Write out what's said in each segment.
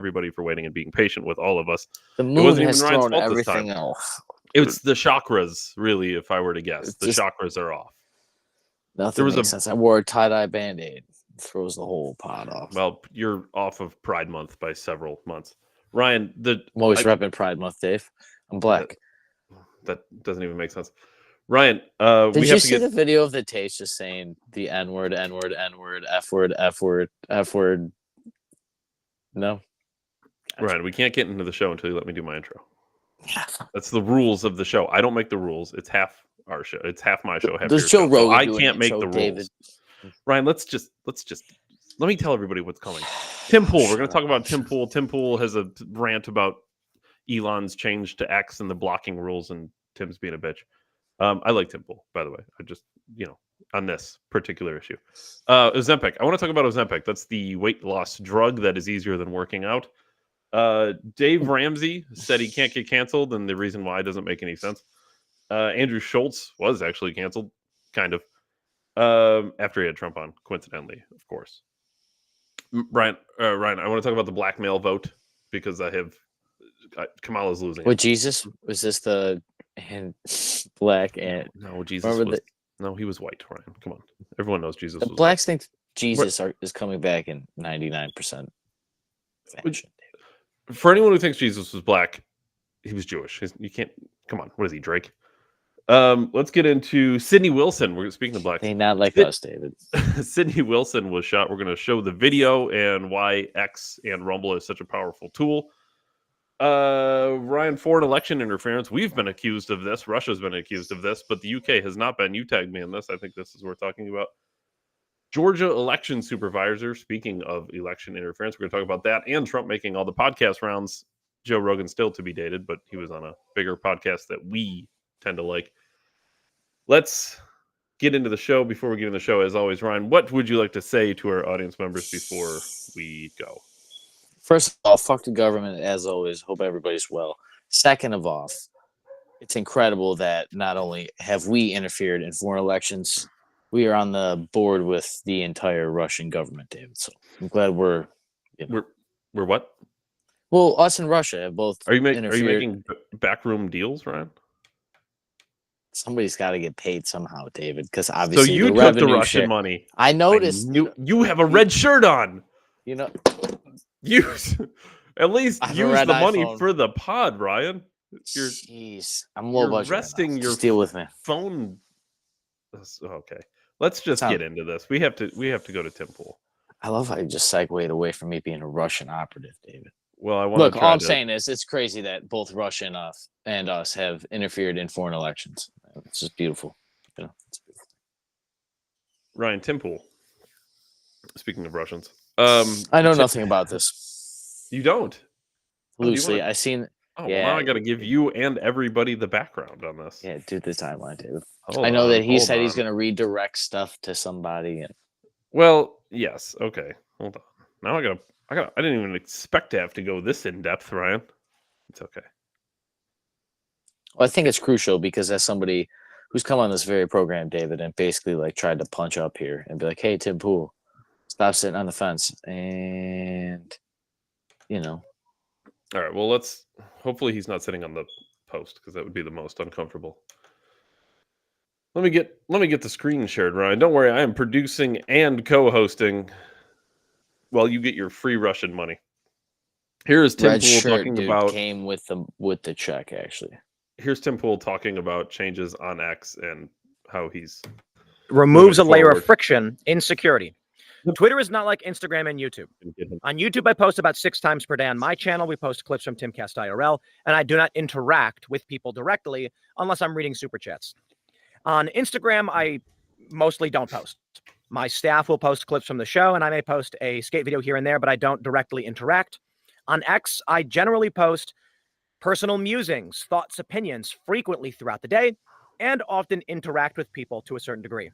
everybody for waiting and being patient with all of us. The It moon wasn't has even Ryan's thrown fault this everything time. else. It's the chakras, really, if I were to guess. It's The just- chakras are off. Nothing makes sense. I wore a tie-dye Band-Aid. Throws the whole pot off. Well, you're off of Pride Month by several months. Ryan, I'm always repping Pride Month, Dave. I'm black. That doesn't even make sense. Ryan, Did you see the video of the Taste just saying the N-word, N-word, N-word, F-word, F-word, F-word? No? Ryan, we can't get into the show until you let me do my intro. That's the rules of the show. I don't make the rules. It's half our show. It's half my show. Half Does your Joe show. So I Rogan do an can't make intro, the rules. David? Ryan, let's just let me tell everybody what's coming. Tim Pool. We're going to talk about Tim Pool. Tim Pool has a rant about Elon's change to X and the blocking rules, and Tim's being a bitch. I like Tim Pool, by the way. I just, on this particular issue. Ozempic. I want to talk about Ozempic. That's the weight loss drug that is easier than working out. Dave Ramsey said he can't get canceled, and the reason why doesn't make any sense. Andrew Schultz was actually canceled, kind of, after he had Trump on, coincidentally, of course. Ryan, I want to talk about the blackmail vote because Kamala's losing. With Jesus? Was this the black and no? Jesus was no, he was white. Ryan, come on, everyone knows Jesus. The was blacks white. think Jesus is coming back in 99%. For anyone who thinks Jesus was black, he was Jewish. You can't. Come on, what is he, Drake? Let's get into Sidney Wilson. We're speaking of blacks. They not like us, David. Sidney Wilson was shot. We're going to show the video and why X and Rumble is such a powerful tool. Ryan, foreign election interference. We've been accused of this. Russia's been accused of this, but the UK has not been. You tagged me in this. I think this is worth talking about. Georgia election supervisor. Speaking of election interference, we're going to talk about that and Trump making all the podcast rounds. Joe Rogan still to be dated, but he was on a bigger podcast that we tend to like. Let's get into the show. Before we get into the show, as always, Ryan, what would you like to say to our audience members before we go? First of all, fuck the government, as always. Hope everybody's well. Second of all, it's incredible that not only have we interfered in foreign elections, we are on the board with the entire Russian government, David. So I'm glad we're what? Well, us and Russia have both. Are you making backroom deals, Ryan? Somebody's got to get paid somehow, David, because obviously so you took the Russian money. I noticed. You have a red shirt on. You at least use the money for the pod, Ryan. Jeez, I'm low budget. Resting your deal with me. Phone. Okay, let's just get into this. We have to go to Tim Pool. I love how you just segued away from me being a Russian operative, David. Well, I want look. All I'm saying is, it's crazy that both Russia and us have interfered in foreign elections. It's just beautiful. It's beautiful. Ryan, Tim Pool. Speaking of Russians, I know nothing about this. You don't? Loosely, I seen. Oh, yeah. Well, now I got to give you and everybody the background on this. Yeah, do the timeline, David. I know that he said he's going to redirect stuff to somebody. Well, yes. Okay, hold on. Now I didn't even expect to have to go this in depth, Ryan. It's okay. Well, I think it's crucial because as somebody who's come on this very program, David, and basically like tried to punch up here and be like, "Hey, Tim Pool, stop sitting on the fence," and All right. Well, hopefully he's not sitting on the post because that would be the most uncomfortable. Let me get the screen shared, Ryan. Don't worry, I am producing and co-hosting while you get your free Russian money. Here is Tim Pool talking about came with the check actually. Here's Tim Pool talking about changes on X and how he's removes a layer of friction in security. Twitter is not like Instagram and YouTube. On YouTube, I post about 6 times per day. On my channel, we post clips from Timcast IRL, and I do not interact with people directly unless I'm reading super chats. On Instagram, I mostly don't post. My staff will post clips from the show, and I may post a skate video here and there, but I don't directly interact. On X, I generally post personal musings, thoughts, opinions frequently throughout the day, and often interact with people to a certain degree.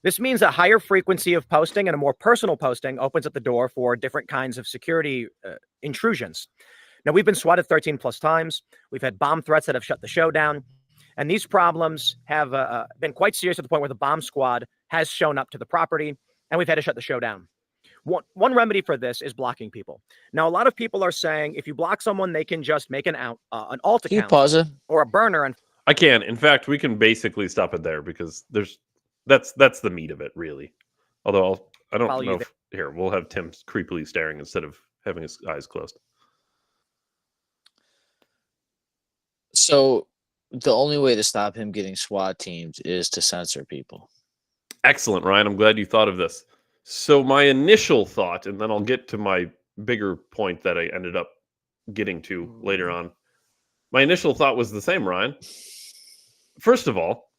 This means a higher frequency of posting and a more personal posting opens up the door for different kinds of security intrusions. Now, we've been swatted 13 plus times. We've had bomb threats that have shut the show down. And these problems have been quite serious to the point where the bomb squad has shown up to the property, and we've had to shut the show down. One remedy for this is blocking people. Now, a lot of people are saying if you block someone, they can just make an alt Can you account pause it? or a burner and I can. In fact, we can basically stop it there because that's the meat of it, really. Although I don't Follow know you if here we'll have Tim creepily staring instead of having his eyes closed. So the only way to stop him getting SWAT teamed is to censor people. Excellent, Ryan. I'm glad you thought of this. So my initial thought, and then I'll get to my bigger point that I ended up getting to later on. My initial thought was the same, Ryan. First of all,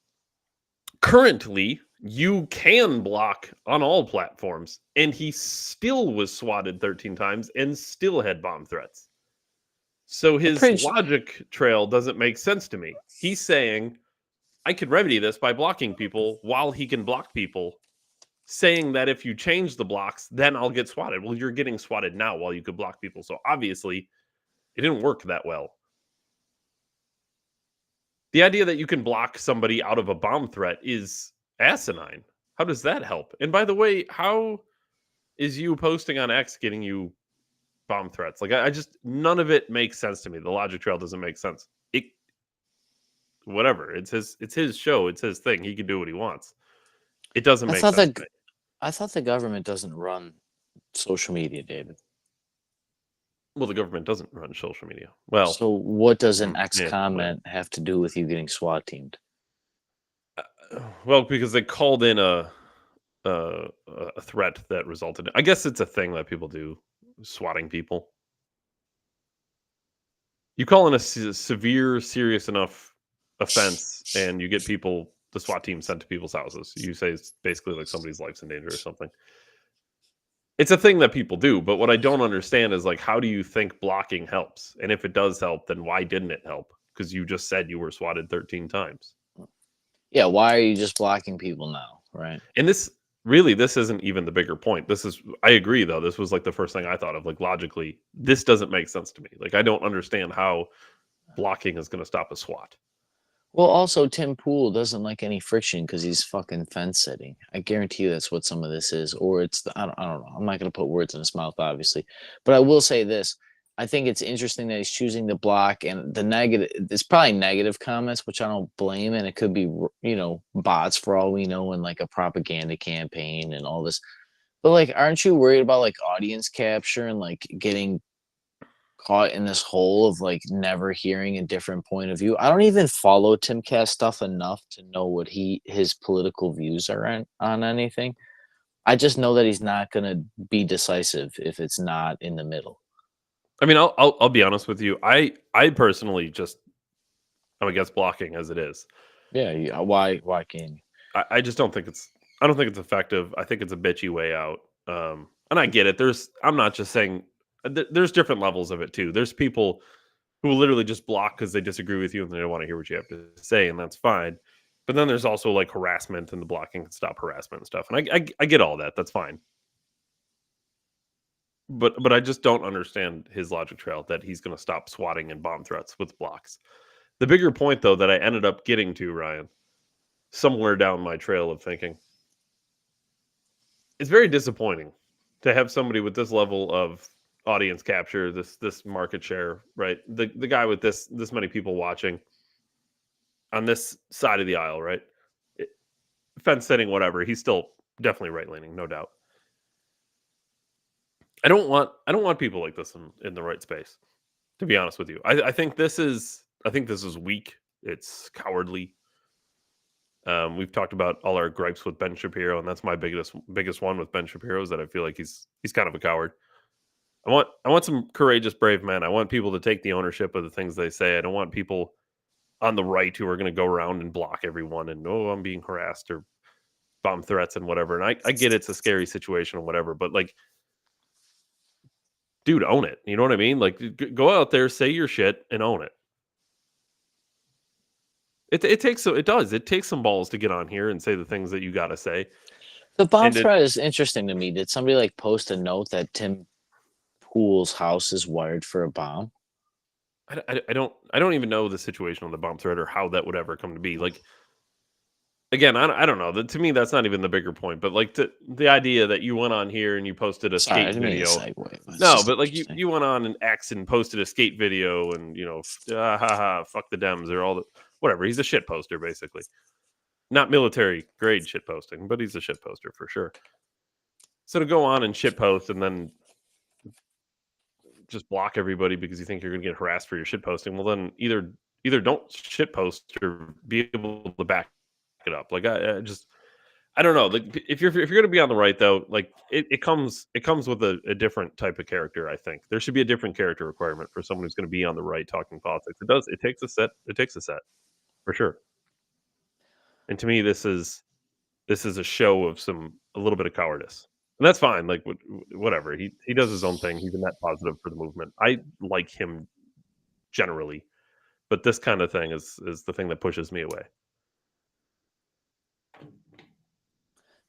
currently you can block on all platforms, and he still was swatted 13 times and still had bomb threats. So his logic trail doesn't make sense to me. He's saying, I could remedy this by blocking people while he can block people, saying that if you change the blocks, then I'll get swatted. Well, you're getting swatted now while you could block people. So obviously, it didn't work that well. The idea that you can block somebody out of a bomb threat is asinine. How does that help? And by the way, how is you posting on X getting you bomb threats? Like, I just, none of it makes sense to me. The logic trail doesn't make sense. Whatever. It's his show. It's his thing. He can do what he wants. It doesn't make sense. I thought the government doesn't run social media, David. Well, the government doesn't run social media. Well, so what does an X comment have to do with you getting SWAT teamed? Well, because they called in a threat that resulted. I guess it's a thing that people do, swatting people. You call in a severe, serious enough offense, and you get the SWAT team sent to people's houses. You say it's basically like somebody's life's in danger or something. It's a thing that people do, but what I don't understand is, like, how do you think blocking helps? And if it does help, then why didn't it help? Because you just said you were swatted 13 times. Yeah, why are you just blocking people now, right? And this isn't even the bigger point. I agree, though. This was like the first thing I thought of. Like, logically, this doesn't make sense to me. Like, I don't understand how blocking is going to stop a SWAT. Well, also, Tim Pool doesn't like any friction because he's fucking fence sitting. I guarantee you that's what some of this is. Or it's, I don't know. I'm not going to put words in his mouth, obviously. But I will say this. I think it's interesting that he's choosing the block, and the negative, it's probably negative comments, which I don't blame. And it could be, bots for all we know, and like a propaganda campaign and all this. But like, aren't you worried about like audience capture and like getting caught in this hole of like never hearing a different point of view? I don't even follow Timcast stuff enough to know what his political views are on anything. I just know that he's not going to be decisive if it's not in the middle. I mean, I'll be honest with you. I personally I'm against blocking as it is. Yeah. Why can't you? I just don't think it's effective. I think it's a bitchy way out. And I get it. I'm not just saying. There's different levels of it too. There's people who will literally just block because they disagree with you and they don't want to hear what you have to say, and that's fine. But then there's also like harassment, and the blocking can stop harassment and stuff. And I get all that. That's fine. But I just don't understand his logic trail that he's going to stop swatting and bomb threats with blocks. The bigger point, though, that I ended up getting to, Ryan, somewhere down my trail of thinking, it's very disappointing to have somebody with this level of audience capture, this market share, right? The guy with this many people watching on this side of the aisle, right? Fence sitting, whatever. He's still definitely right leaning, no doubt. I don't want people like this in the right space, to be honest with you. I think this is weak. It's cowardly. We've talked about all our gripes with Ben Shapiro, and that's my biggest one with Ben Shapiro, is that I feel like he's kind of a coward. I want some courageous, brave men. I want people to take the ownership of the things they say. I don't want people on the right who are going to go around and block everyone and, I'm being harassed or bomb threats and whatever. And I get it's a scary situation or whatever, but like, dude, own it. You know what I mean? Like, go out there, say your shit, and own it. It takes some balls to get on here and say the things that you got to say. The bomb threat is interesting to me. Did somebody like post a note that Tim Pool's house is wired for a bomb? I don't even know the situation on the bomb threat or how that would ever come to be. Like, again, I don't know. To me, that's not even the bigger point. But like the idea that you went on here and you posted a Sorry, I skate didn't mean to video. segue, but it's No, just but like interesting. you went on an X and posted a skate video, and fuck the Dems or all the whatever. He's a shit poster, basically. Not military grade shit posting, but he's a shit poster for sure. So to go on and shit post and then just block everybody because you think you're going to get harassed for your shit posting, well then either don't shit post or be able to back it up. Like I don't know. Like if you're going to be on the right though, like it comes with a different type of character. I think there should be a different character requirement for someone who's going to be on the right talking politics. It takes a set for sure. And to me, this is a show of a little bit of cowardice. And that's fine. Like whatever. He does his own thing. He's a net positive for the movement. I like him generally, but this kind of thing is the thing that pushes me away.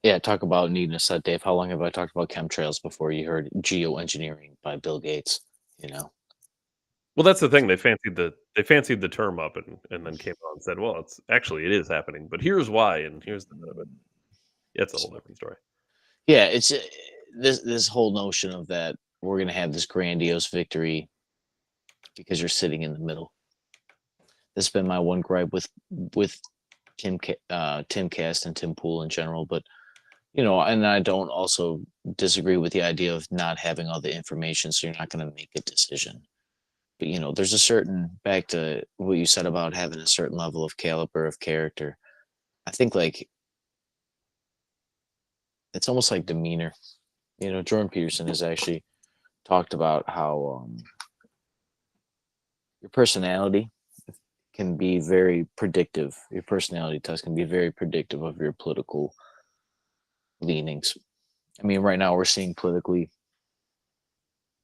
Yeah, talk about needing a set, Dave. How long have I talked about chemtrails before you heard geoengineering by Bill Gates? You know. Well, that's the thing. They fancied the term up and then came out and said, "Well, it is happening, but here's why, and here's the bit of it." It's a whole different story. Yeah, it's this whole notion of that we're gonna have this grandiose victory because you're sitting in the middle. This has been my one gripe with Timcast and Tim Pool in general, but and I don't also disagree with the idea of not having all the information, so you're not going to make a decision. But there's a certain, back to what you said about having a certain level of caliber of character. I think like it's almost like demeanor. Jordan Peterson has actually talked about how your personality can be very predictive. Your personality test can be very predictive of your political leanings. I mean, right now we're seeing politically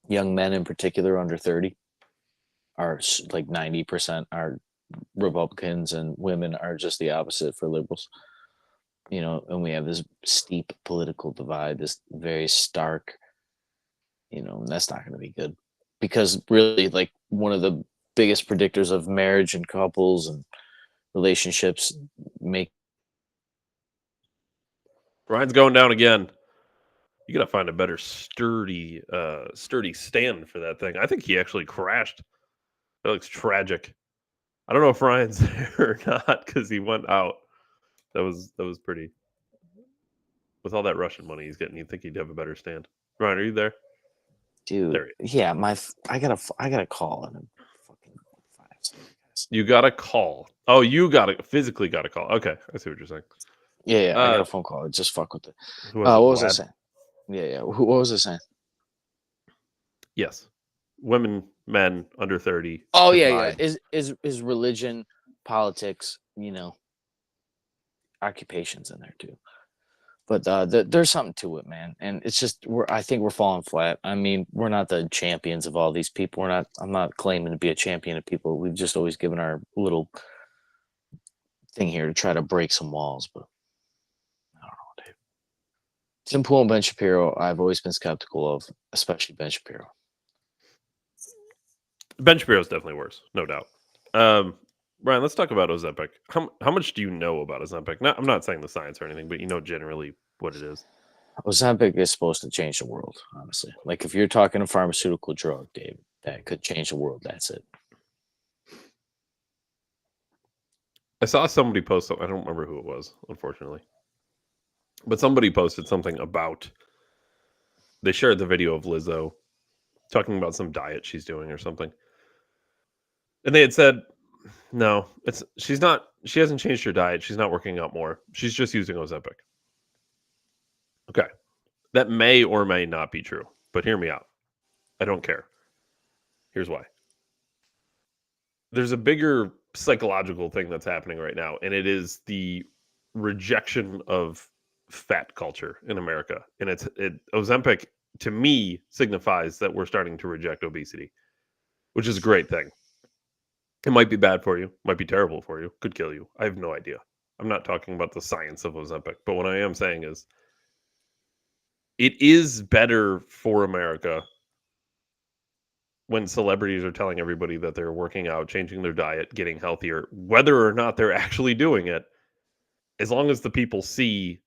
young men in particular under 30 are like 90% are Republicans, and women are just the opposite for liberals. And we have this steep political divide, this very stark, and that's not going to be good, because really, like, one of the biggest predictors of marriage and couples and relationships make. Ryan's going down again. You gotta find a better sturdy stand for that thing. I think he actually crashed. That looks tragic. I don't know if Ryan's there or not because he went out. That was pretty. With all that Russian money he's getting, you'd think he'd have a better stand. Ryan, are you there? Dude, there yeah, I gotta call in fucking 5 seconds. You gotta call. Oh, you physically gotta call. Okay, I see what you're saying. Yeah, I got a phone call. Just fuck with it. What was I saying? Yeah. What was I saying? Yes, women, men under 30. Oh yeah. Is religion, politics, occupations in there too. But there's something to it, man. And it's just I think we're falling flat. I mean, we're not the champions of all these people. I'm not claiming to be a champion of people. We've just always given our little thing here to try to break some walls, but I don't know, Dave. Tim Pool and Ben Shapiro, I've always been skeptical of, especially Ben Shapiro. Ben Shapiro's definitely worse, no doubt. Brian, let's talk about Ozempic. How much do you know about Ozempic? I'm not saying the science or anything, but generally what it is. Ozempic is supposed to change the world, honestly. Like, if you're talking a pharmaceutical drug, Dave, that could change the world, that's it. I saw somebody post something. I don't remember who it was, unfortunately. But somebody posted something about, they shared the video of Lizzo talking about some diet she's doing or something. And they had said, no, she hasn't changed her diet. She's not working out more. She's just using Ozempic. Okay. That may or may not be true, but hear me out. I don't care. Here's why. There's a bigger psychological thing that's happening right now, and it is the rejection of fat culture in America. And Ozempic, to me, signifies that we're starting to reject obesity, which is a great thing. It might be bad for you, might be terrible for you, could kill you. I have no idea. I'm not talking about the science of Ozempic, but what I am saying is it is better for America when celebrities are telling everybody that they're working out, changing their diet, getting healthier, whether or not they're actually doing it, as long as the people see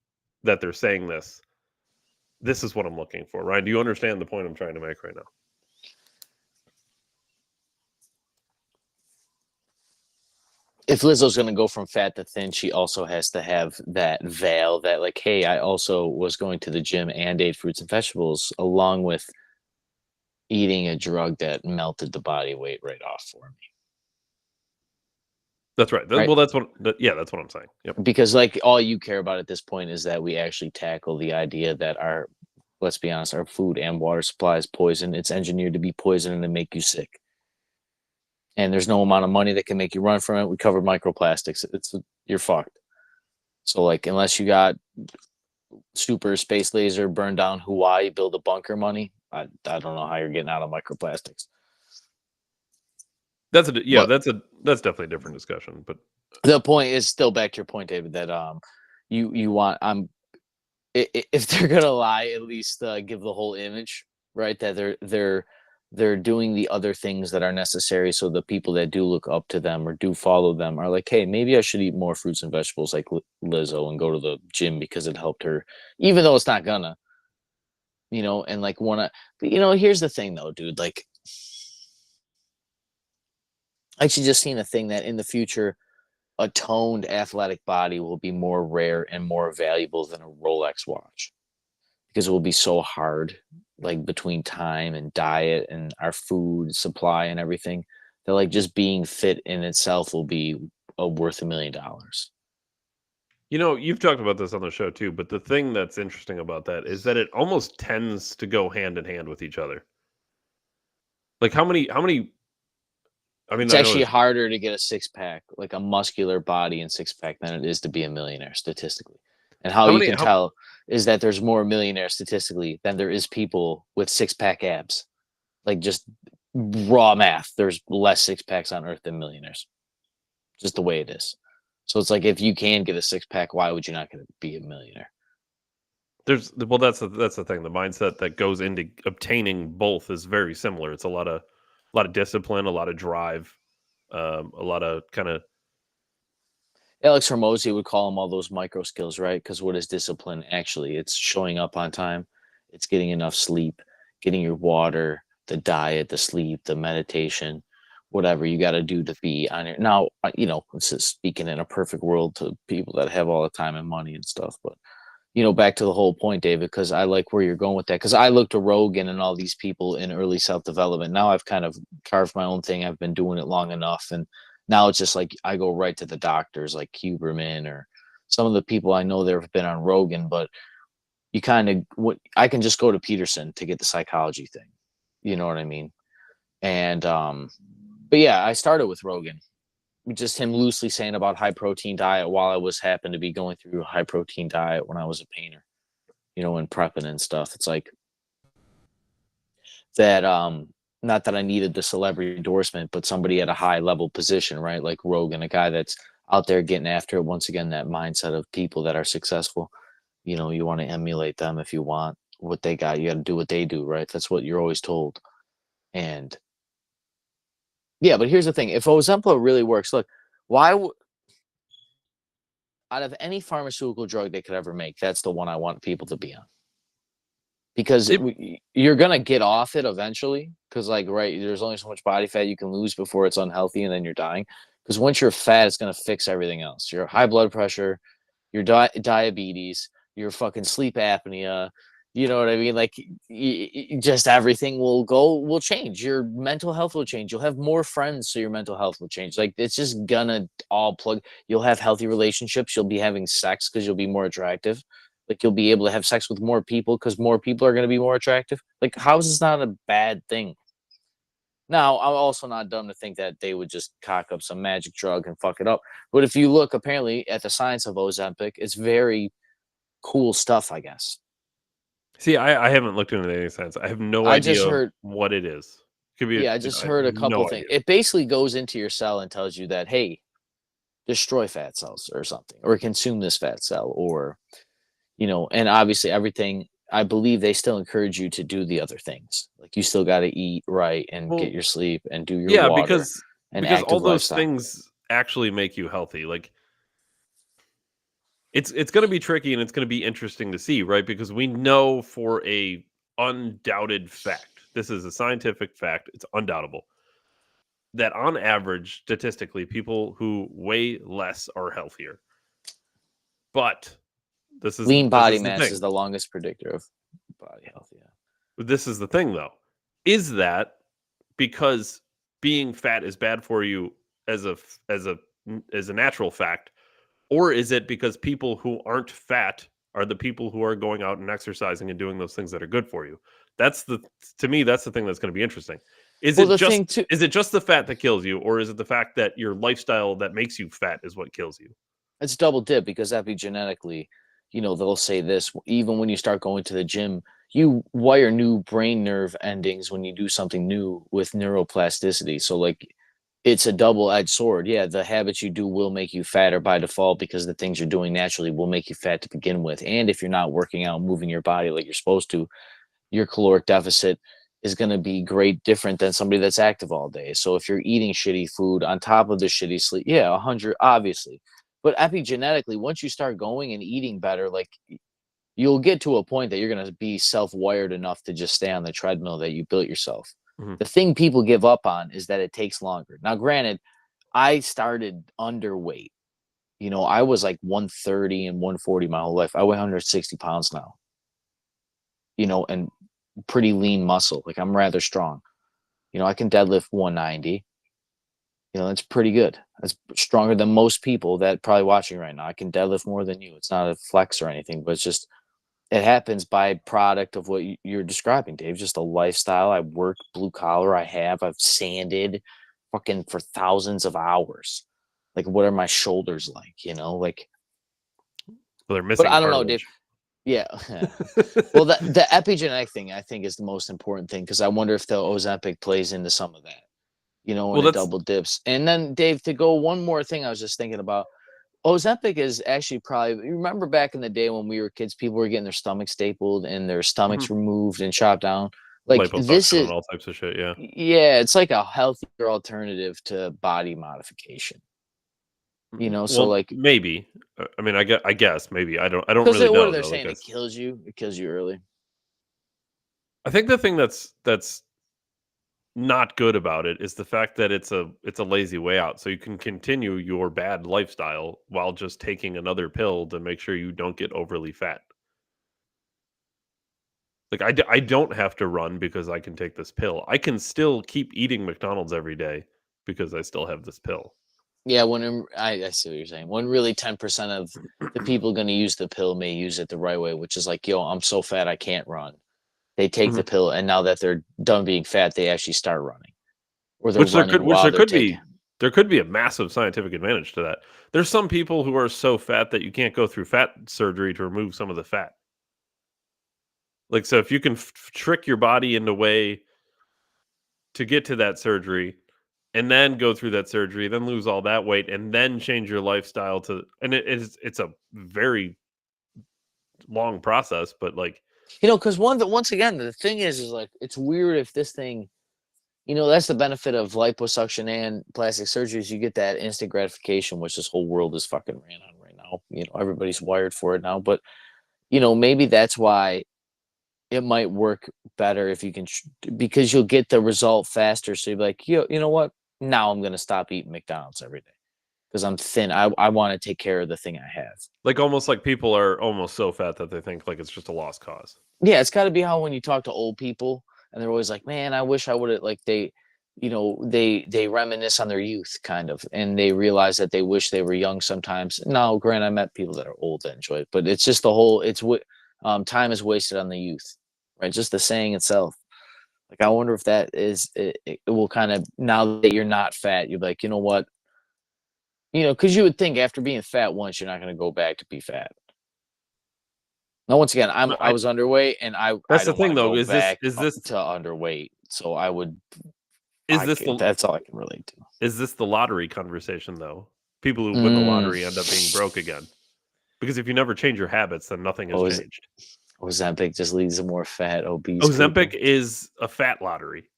that they're saying this, this is what I'm looking for, right? Do you understand the point I'm trying to make right now? If Lizzo's going to go from fat to thin, she also has to have that veil that, like, hey, I also was going to the gym and ate fruits and vegetables, along with eating a drug that melted the body weight right off for me. That's right. Right. Well, that's what I'm saying. Yep. Because, like, all you care about at this point is that we actually tackle the idea that our, let's be honest, our food and water supply is poison. It's engineered to be poison and to make you sick. And there's no amount of money that can make you run from it. We covered microplastics. You're fucked. So, like, unless you got super space laser, burn down Hawaii, build a bunker money, I don't know how you're getting out of microplastics. That's definitely a different discussion. But the point is still back to your point, David, that you want if they're gonna lie, at least give the whole image, right? That they're doing the other things that are necessary, so the people that do look up to them or do follow them are like, hey, maybe I should eat more fruits and vegetables like Lizzo and go to the gym because it helped her, even though it's not gonna, and like wanna. But here's the thing though, dude. Like, I actually just seen a thing that in the future, a toned athletic body will be more rare and more valuable than a Rolex watch, because it will be so hard, like between time and diet and our food supply and everything, that like just being fit in itself will be worth $1 million. You've talked about this on the show too, but the thing that's interesting about that is that it almost tends to go hand in hand with each other. Like how many I mean, it's actually harder to get a six-pack, like a muscular body and six-pack, than it is to be a millionaire statistically. And how you can tell is that there's more millionaires statistically than there is people with six-pack abs. Like, just raw math. There's less six-packs on earth than millionaires. Just the way it is. So it's like, if you can get a six-pack, why would you not going to be a millionaire? That's the thing. The mindset that goes into obtaining both is very similar. It's a lot of discipline, a lot of drive, a lot of kind of. Alex Hormozi would call them all those micro skills, right? Because what is discipline? Actually, it's showing up on time. It's getting enough sleep, getting your water, the diet, the sleep, the meditation, whatever you got to do to be on it. Now, it's just speaking in a perfect world to people that have all the time and money and stuff. But, back to the whole point, David, because I like where you're going with that. Because I look to Rogan and all these people in early self-development. Now I've kind of carved my own thing. I've been doing it long enough. And now it's just like I go right to the doctors like Huberman or some of the people I know that have been on Rogan. But you I can just go to Peterson to get the psychology thing. You know what I mean? And, but yeah, I started with Rogan. Just him loosely saying about high protein diet while I happened to be going through a high protein diet when I was a painter, and prepping and stuff. It's like that, not that I needed the celebrity endorsement, but somebody at a high level position, right? Like Rogan, a guy that's out there getting after it. Once again, that mindset of people that are successful, you want to emulate them. If you want what they got, you got to do what they do, right? That's what you're always told. And yeah, but here's the thing. If Ozempic really works, look, out of any pharmaceutical drug they could ever make, that's the one I want people to be on. Because you're going to get off it eventually. Because, right, there's only so much body fat you can lose before it's unhealthy and then you're dying. Because once you're fat, it's going to fix everything else. Your high blood pressure, your diabetes, your fucking sleep apnea. You know what I mean? Like, just everything will change. Your mental health will change. You'll have more friends, so your mental health will change. Like, it's just gonna all plug. You'll have healthy relationships. You'll be having sex because you'll be more attractive. Like, you'll be able to have sex with more people because more people are going to be more attractive. Like, how is this not a bad thing? Now, I'm also not dumb to think that they would just cock up some magic drug and fuck it up. But if you look, apparently, at the science of Ozempic, it's very cool stuff, I guess. See, I haven't looked into any sense. I have no idea what it is. Could be. I just heard a couple things. It basically goes into your cell and tells you that, hey, destroy fat cells or something, or consume this fat cell, or, and obviously everything. I believe they still encourage you to do the other things. Like, you still got to eat right and get your sleep and do your water. Because all those things actually make you healthy. Like, it's going to be tricky and it's going to be interesting to see, right? Because we know for a undoubted fact, this is a scientific fact, it's undoubtable, that on average, statistically, people who weigh less are healthier. But lean body mass thing. is the longest predictor of body health. Yeah. But this is the thing, though. Is that because being fat is bad for you as a natural fact, or is it because people who aren't fat are the people who are going out and exercising and doing those things that are good for you? To me, that's the thing that's going to be interesting. Is it just the fat that kills you, or is it the fact that your lifestyle that makes you fat is what kills you? It's double dip, because epigenetically, they'll say this, even when you start going to the gym, you wire new brain nerve endings when you do something new with neuroplasticity. So like, it's a double-edged sword. Yeah, the habits you do will make you fatter by default, because the things you're doing naturally will make you fat to begin with. And if you're not working out, moving your body like you're supposed to, your caloric deficit is going to be different than somebody that's active all day. So if you're eating shitty food on top of the shitty sleep, 100, obviously. But epigenetically, once you start going and eating better, like, you'll get to a point that you're going to be self-wired enough to just stay on the treadmill that you built yourself. Mm-hmm. The thing people give up on is that it takes longer. Now, granted, I started underweight. I was like 130 and 140 my whole life. I weigh 160 pounds now. And pretty lean muscle. Like, I'm rather strong. I can deadlift 190. That's pretty good. That's stronger than most people that probably watching right now. I can deadlift more than you. It's not a flex or anything, but it's just, it happens by product of what you're describing, Dave. Just a lifestyle. I work blue collar. I've sanded fucking for thousands of hours. Like, what are my shoulders like? Like, well, they're missing. But I don't know, Dave. Yeah. Well, the epigenetic thing, I think, is the most important thing, because I wonder if the Ozempic plays into some of that. And it double dips. And then, Dave, to go one more thing I was just thinking about, Ozempic is actually probably, you remember back in the day when we were kids, people were getting their stomachs stapled and their stomachs removed and chopped down. Like, this is all types of shit. Yeah. Yeah. It's like a healthier alternative to body modification. So like, maybe, I mean, I guess maybe, I don't really know. What are they saying? It kills you early. I think the thing that's not good about it is the fact that it's a lazy way out. So you can continue your bad lifestyle while just taking another pill to make sure you don't get overly fat. Like, I don't have to run because I can take this pill. I can still keep eating McDonald's every day because I still have this pill. Yeah, I see what you're saying. When really 10% of the people going to use the pill may use it the right way, which is like, I'm so fat I can't run. They take the pill, and now that they're done being fat, they actually start running. Or they're there could be a massive scientific advantage to that. There's some people who are so fat that you can't go through fat surgery to remove some of the fat. Like, so if you can trick your body in a way to get to that surgery, and then go through that surgery, then lose all that weight, and then change your lifestyle and it's a very long process, but like, because once again, the thing is like, it's weird if this thing, that's the benefit of liposuction and plastic surgeries. You get that instant gratification, which this whole world is fucking ran on right now. Everybody's wired for it now, but maybe that's why it might work better if you can, because you'll get the result faster. So you're like, you know what? Now I'm going to stop eating McDonald's every day because I'm thin. I want to take care of the thing I have. Like, almost like people are almost so fat that they think like it's just a lost cause. Yeah, it's got to be how when you talk to old people and they're always like, man, I wish I would have, like, they reminisce on their youth kind of, and they realize that they wish they were young sometimes. Now, granted, I met people that are old that enjoy it, but it's just the whole, time is wasted on the youth, right? Just the saying itself. Like, I wonder if that is, it will kind of, now that you're not fat, you're like, you know what? Because you would think after being fat once, you're not going to go back to be fat. Now, once again, I was underweight, and that's the thing, though. Is this to underweight? So I would. That's all I can relate to. Is this the lottery conversation, though? People who win the lottery end up being broke again, because if you never change your habits, then nothing has changed. Ozempic just leads to more fat, obese. Ozempic people. is a fat lottery.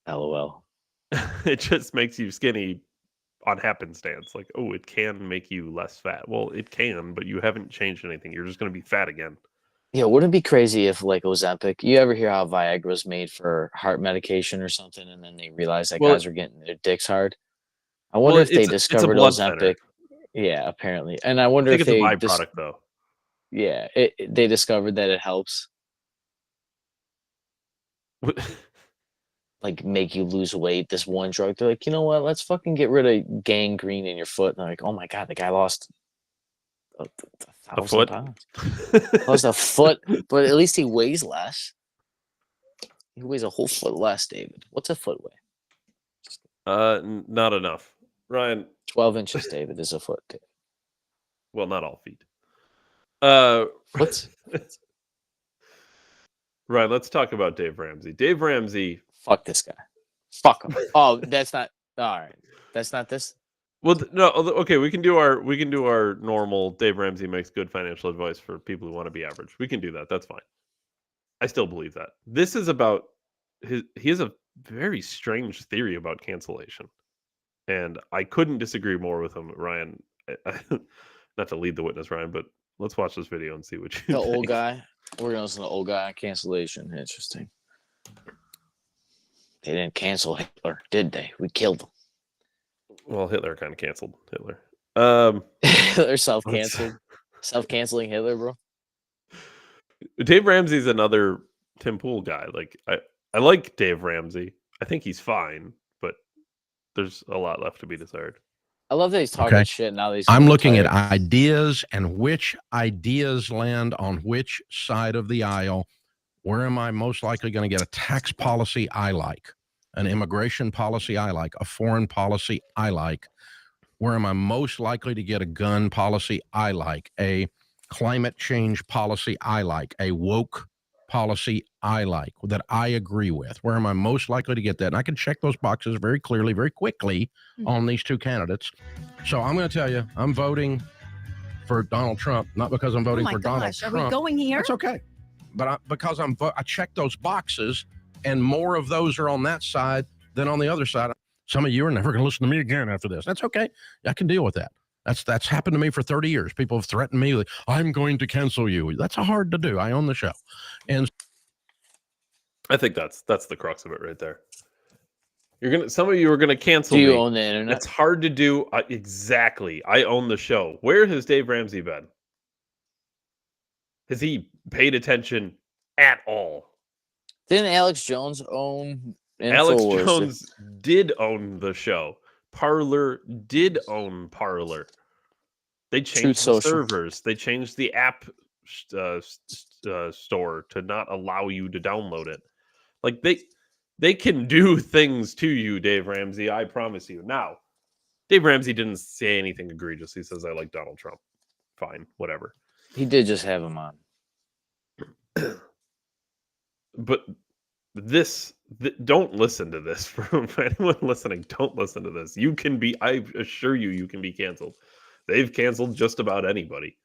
LOL. It just makes you skinny on happenstance. Like, oh, it can make you less fat. Well, it can, but you haven't changed anything. You're just going to be fat again. Yeah, wouldn't it be crazy if like Ozempic? You ever hear how Viagra was made for heart medication or something, and then they realized that guys were getting their dicks hard? I wonder if they discovered Ozempic. Yeah, apparently, and I wonder if it's a byproduct though. Yeah, they discovered that it helps, like make you lose weight. This one drug, they're like, you know what? Let's fucking get rid of gangrene in your foot. And they're like, oh my god, the guy lost a foot. Pounds. Lost a foot, but at least he weighs less. He weighs a whole foot less, David. What's a foot weigh? Not enough, Ryan. 12 inches, David, is a foot. David. Well, not all feet. What? Ryan, let's talk about Dave Ramsey. Dave Ramsey. Fuck this guy. Fuck him. Oh, that's not all right. That's not this. Well, no. Okay, we can do our normal. Dave Ramsey makes good financial advice for people who want to be average. We can do that. That's fine. I still believe that. This is about he has a very strange theory about cancellation, and I couldn't disagree more with him, Ryan. Not to lead the witness, Ryan, but let's watch this video and see what you think. The old guy. We're gonna listen to the old guy on cancellation. Interesting. They didn't cancel Hitler, did they? We killed him. Well, Hitler kind of canceled Hitler. Hitler self-canceled. Self-canceling Hitler, bro. Dave Ramsey's another Tim Pool guy. Like I like Dave Ramsey. I think he's fine, but there's a lot left to be desired. I love that he's talking shit now. That I'm looking at ideas and which ideas land on which side of the aisle. Where am I most likely going to get a tax policy I like, an immigration policy I like, a foreign policy I like? Where am I most likely to get a gun policy I like, a climate change policy I like, a woke policy I like, that I agree with? Where am I most likely to get that? And I can check those boxes very clearly, very quickly on these two candidates. So I'm going to tell you, I'm voting for Donald Trump, not because I'm voting for Donald Trump. Are we going here? That's okay. But because I check those boxes, and more of those are on that side than on the other side. Some of you are never going to listen to me again after this. That's okay. I can deal with that. That's happened to me for 30 years. People have threatened me with, I'm going to cancel you. That's hard to do. I own the show. And I think that's the crux of it right there. Some of you are gonna cancel. Do you me. own the internet? It's hard to do. Exactly. I own the show. Where has Dave Ramsey been? Has he paid attention at all? Didn't Alex Jones own InfoWars? Alex Jones did own the show. Parler did own Parler. They changed the servers. They changed the app store to not allow you to download it. Like they can do things to you, Dave Ramsey. I promise you. Now, Dave Ramsey didn't say anything egregious. He says, I like Donald Trump. Fine, whatever. He did just have him on. But don't listen to this. For anyone listening, don't listen to this. You can be, I assure you, you can be canceled. They've canceled just about anybody.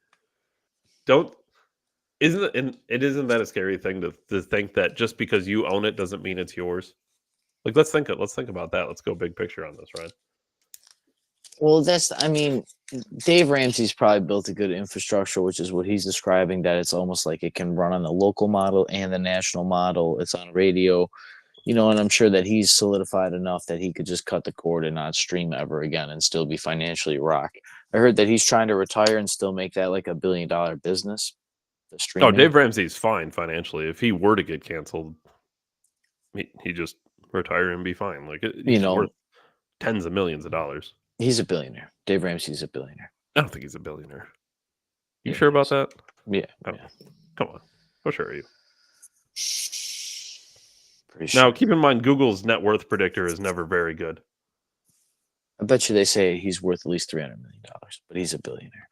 Isn't that a scary thing to think that just because you own it doesn't mean it's yours? Like, let's think about that. Let's go big picture on this, right? Well, Dave Ramsey's probably built a good infrastructure, which is what he's describing, that it's almost like it can run on the local model and the national model. It's on radio, and I'm sure that he's solidified enough that he could just cut the cord and not stream ever again and still be financially rock. I heard that he's trying to retire and still make that like $1 billion business. Oh, Dave Ramsey's fine financially. If he were to get canceled, he just retire and be fine. Like, he's worth tens of millions of dollars. He's a billionaire. Dave Ramsey's a billionaire. I don't think he's a billionaire. You sure about that? Yeah. Oh, yeah. Come on. How sure are you? Pretty sure. Now, keep in mind, Google's net worth predictor is never very good. I bet you they say he's worth at least $300 million, but he's a billionaire.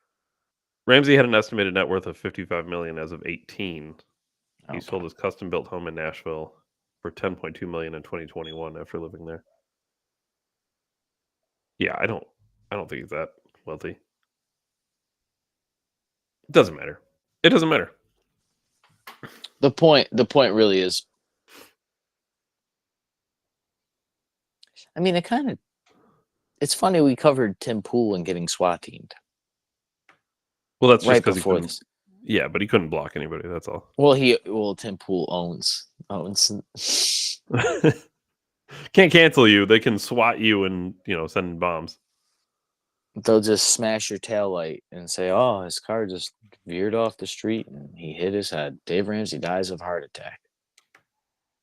Ramsey had an estimated net worth of $55 million as of 18. Oh, He sold his custom-built home in Nashville for $10.2 million in 2021 after living there. Yeah, I don't think he's that wealthy. It doesn't matter. It doesn't matter. The point really is, it kind of It's funny we covered Tim Pool and getting SWAT teamed Well, that's just right because he before couldn't. this. Yeah, but he couldn't block anybody. That's all. Well, Tim Pool owns. Can't cancel you. They can SWAT you and send bombs. They'll just smash your taillight and say, "Oh, his car just veered off the street and he hit his head." Dave Ramsey dies of heart attack.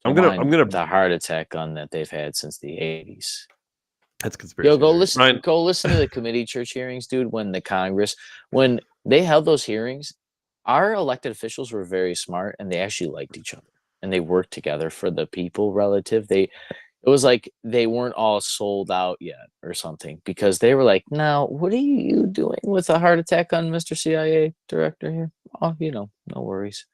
I'm Don't gonna. mind the heart attack gun that they've had since the 80s. That's conspiracy. Yo, go theory. listen. Ryan, Go listen to the committee church hearings, dude. When they held those hearings, our elected officials were very smart and they actually liked each other and they worked together for the people. It was like they weren't all sold out yet or something because they were like, "Now, what are you doing with a heart attack on Mr. CIA director here?" Oh, no worries.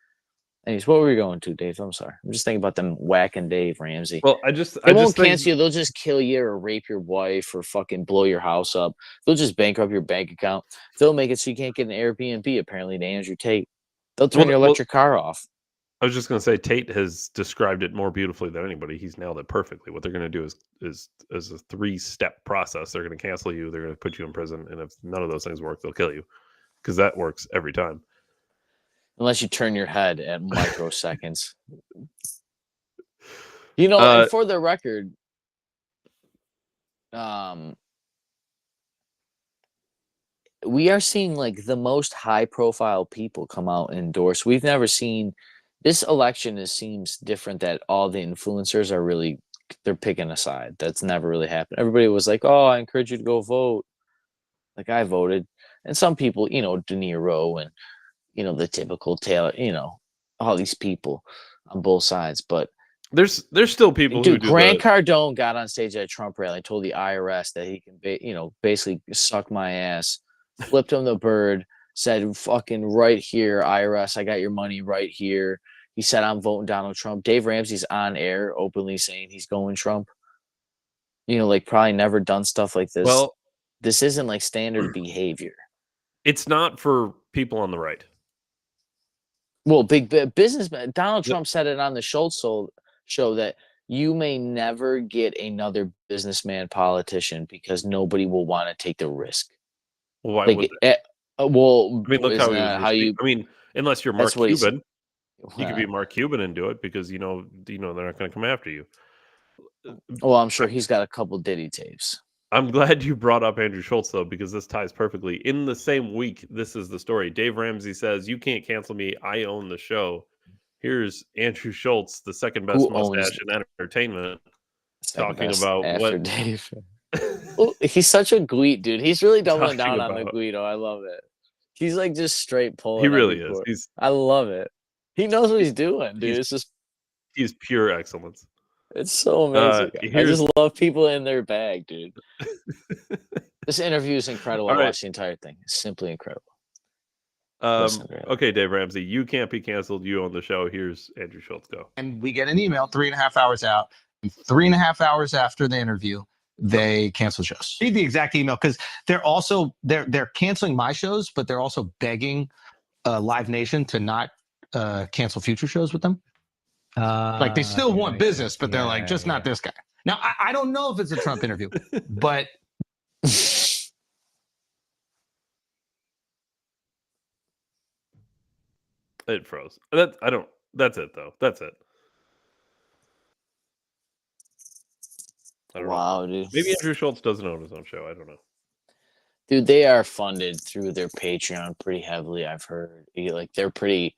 Anyways, what were we going to, Dave? I'm sorry. I'm just thinking about them whacking Dave Ramsey. well, They won't cancel you. They'll just kill you or rape your wife or fucking blow your house up. They'll just bankrupt your bank account. They'll make it so you can't get an Airbnb, apparently, to Andrew Tate. They'll turn your electric car off. I was just going to say Tate has described it more beautifully than anybody. He's nailed it perfectly. What they're going to do is a 3-step process. They're going to cancel you. They're going to put you in prison. And if none of those things work, they'll kill you because that works every time. Unless you turn your head at microseconds. And for the record, we are seeing like the most high profile people come out and endorse. We've never seen this election. It seems different that all the influencers are they're picking a side. That's never really happened. Everybody was like, "Oh, I encourage you to go vote." Like I voted. And some people, De Niro and, the typical Taylor, all these people on both sides. But there's still people who do Grant Cardone got on stage at a Trump rally, told the IRS that he can, basically suck my ass, flipped him the bird, said, "Fucking right here, IRS, I got your money right here." He said, "I'm voting Donald Trump." Dave Ramsey's on air openly saying he's going Trump. Probably never done stuff like this. Well, this isn't like standard behavior. It's not for people on the right. Well, big businessman Donald Trump said it on the Schultz show that you may never get another businessman politician because nobody will want to take the risk. Well, why would they? Well, I mean, look how you. I mean, unless you're Mark Cuban, you could be Mark Cuban and do it because they're not going to come after you. Well, I'm sure he's got a couple Diddy tapes. I'm glad you brought up Andrew Schultz, though, because this ties perfectly. In the same week, this is the story. Dave Ramsey says, "You can't cancel me. I own the show." Here's Andrew Schultz, the second best mustache in entertainment, talking about what Dave. He's such a gweet, dude. He's really doubling down on the Guido. I love it. He's like just straight pulling. He really is. I love it. He knows what he's doing, dude. He's pure excellence. It's so amazing. I just love people in their bag, dude. This interview is incredible. I watched the entire thing. It's simply incredible. Okay, Dave Ramsey, you can't be canceled. You own the show. Here's Andrew Schultz. Go. And we get an email 3.5 hours out. 3.5 hours after the interview, they cancel shows. Read the exact email because they're canceling my shows, but they're also begging Live Nation to not cancel future shows with them. Like they still want business, but they're like, just not this guy. Now, I don't know if it's a Trump interview, but it froze. That's it though. That's it. Wow, dude. Maybe Andrew Schultz doesn't own his own show. I don't know. Dude, they are funded through their Patreon pretty heavily, I've heard. Like they're pretty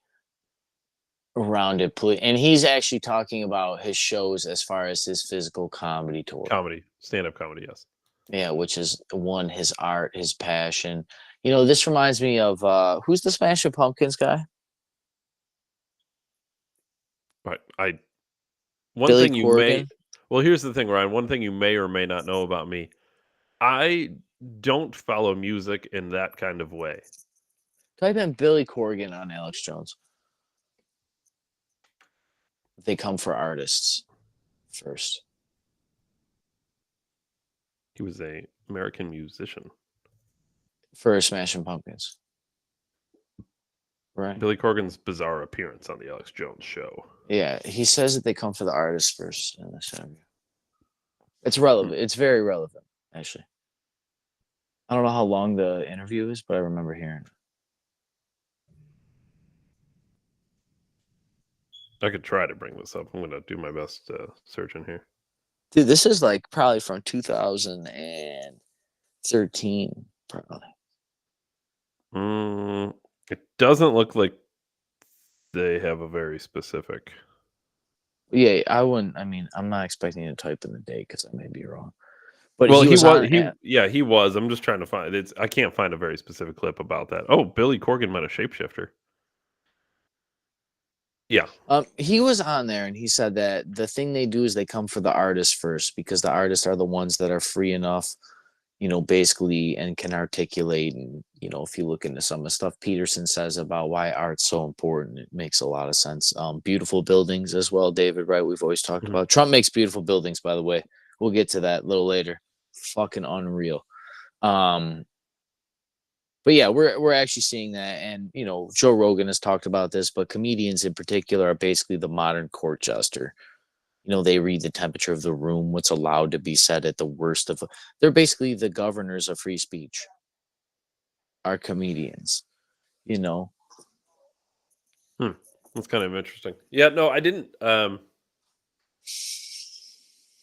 rounded, and he's actually talking about his shows as far as his physical comedy tour. Stand-up comedy, yes. Yeah, which is his art, his passion. This reminds me of who's the Smashing Pumpkins guy? Right. Billy Corgan? Well, here's the thing, Ryan. One thing you may or may not know about me. I don't follow music in that kind of way. Type in Billy Corgan on Alex Jones. They come for artists first. He was an American musician. For Smashing Pumpkins. Right. Billy Corgan's bizarre appearance on the Alex Jones show. Yeah, he says that they come for the artists first in this interview. It's relevant. It's very relevant, actually. I don't know how long the interview is, but I remember hearing it. I could try to bring this up. I'm gonna do my best search in here. Dude, this is like probably from 2013, probably. It doesn't look like they have a very specific. Yeah, I wouldn't. I mean, I'm not expecting you to type in the date because I may be wrong. But Well, he was on at- he was. I'm just trying to find it. I can't find a very specific clip about that. Oh, Billy Corgan met a shapeshifter. Yeah. He was on there and he said that the thing they do is they come for the artists first because the artists are the ones that are free enough, basically, and can articulate. And, if you look into some of the stuff Peterson says about why art's so important, it makes a lot of sense. Beautiful buildings as well, David, right? We've always talked about. Trump makes beautiful buildings, by the way. We'll get to that a little later. Fucking unreal. But yeah, we're actually seeing that, and Joe Rogan has talked about this, but comedians in particular are basically the modern court jester. They read the temperature of the room, what's allowed to be said at the worst of. They're basically the governors of free speech. Are comedians, That's kind of interesting. Yeah, no, I didn't.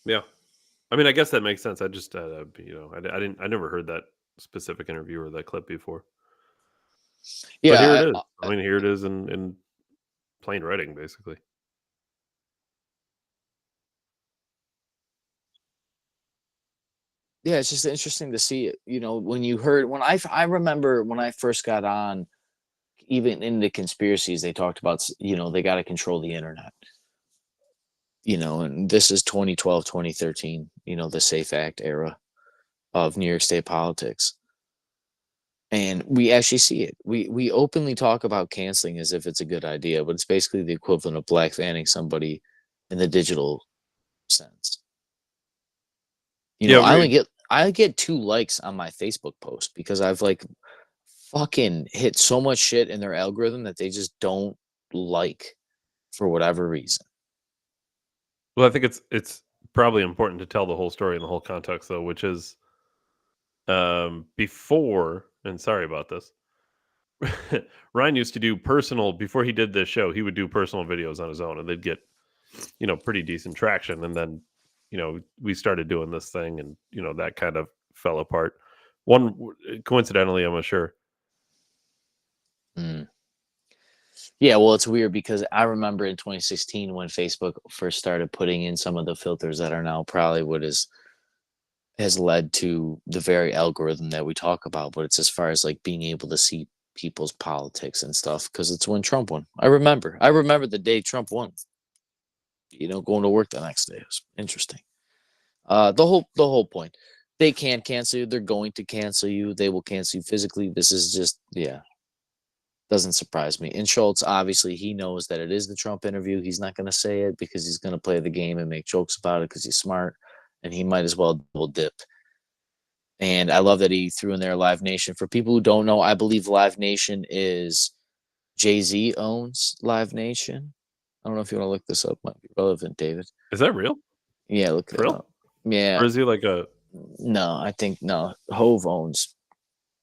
Yeah, I mean, I guess that makes sense. I just, I never heard that specific interview or that clip before. Yeah, but here it is. I mean, here it is in plain writing, basically. Yeah, it's just interesting to see it. When I remember when I first got on, even in the conspiracies, they talked about, they got to control the internet. And this is 2012, 2013, the SAFE Act era of New York State politics. And we actually see it. We openly talk about canceling as if it's a good idea, but it's basically the equivalent of black fanning somebody in the digital sense. I get 2 likes on my Facebook post because I've fucking hit so much shit in their algorithm that they just don't like for whatever reason. Well, I think it's probably important to tell the whole story in the whole context, though, which is before, and sorry about this, Ryan used to do before he did this show, he would do personal videos on his own, and they'd get, pretty decent traction. And then, we started doing this thing, and, that kind of fell apart. Coincidentally, I'm sure. Yeah, well, it's weird because I remember in 2016 when Facebook first started putting in some of the filters that are now probably what has led to the very algorithm that we talk about. But it's as far as being able to see people's politics and stuff, because it's when Trump won. I remember the day Trump won. Going to work the next day. It was interesting. The whole point. They can't cancel you. They're going to cancel you. They will cancel you physically. This is just, doesn't surprise me. And Schultz, obviously, he knows that it is the Trump interview. He's not going to say it because he's going to play the game and make jokes about it because he's smart, and he might as well double dip. And I love that he threw in there Live Nation. For people who don't know, I believe Live Nation is Jay-Z owns Live Nation. I don't know if you want to look this up. Might be relevant, David. Is that real? Yeah, look it up. Yeah. Or is he like a... No, I think no. Hove owns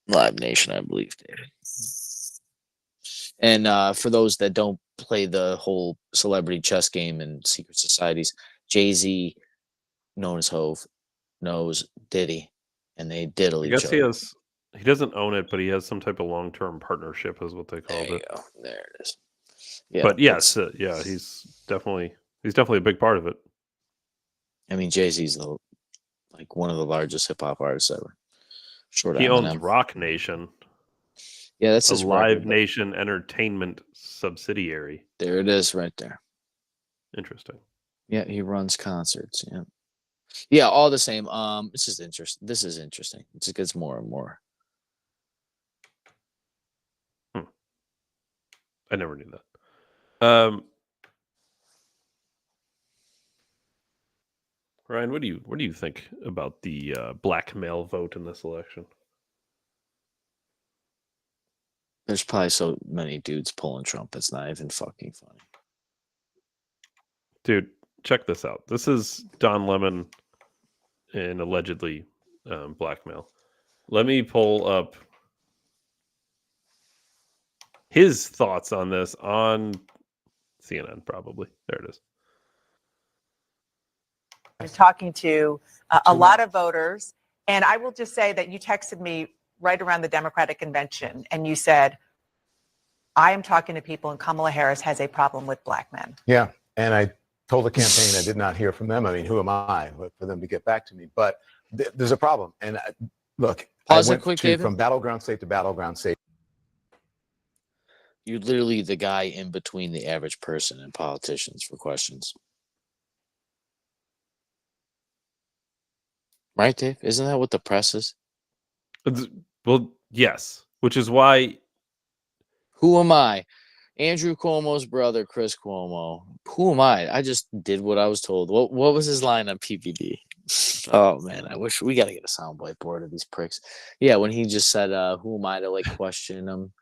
Live Nation, I believe, David. And for those that don't play the whole celebrity chess game and secret societies, Jay-Z, known as Hove, knows Diddy, and they diddle each other. He doesn't own it, but he has some type of long-term partnership, is what they call it. Go. There it is. Yeah, but yes, he's definitely a big part of it. I mean, Jay-Z's one of the largest hip hop artists ever. He owns Rock Nation. Yeah, that's his Live Nation Entertainment subsidiary. There it is, right there. Interesting. Yeah, he runs concerts. Yeah, yeah, all the same. This is interesting. It just gets more and more. I never knew that. Ryan, what do you think about the black male vote in this election? There's probably so many dudes pulling Trump. It's not even fucking funny. Dude, check this out. This is Don Lemon in allegedly blackmail. Let me pull up his thoughts on this on CNN, probably. There it is. I'm talking to a lot of voters. And I will just say that you texted me right around the Democratic convention and you said, I am talking to people and Kamala Harris has a problem with black men. Yeah. And I told the campaign I did not hear from them. I mean, who am I for them to get back to me? But there's a problem. And look, Pause I it went quick, to, David. from battleground state to battleground state. You're literally the guy in between the average person and politicians for questions. Right, Dave? Isn't that what the press is? Well, yes, which is why. Who am I? Andrew Cuomo's brother, Chris Cuomo. Who am I? I just did what I was told. What was his line on PPD? Oh man, I wish we gotta get a soundbite board of these pricks. Yeah, when he just said, "Who am I to like question him?"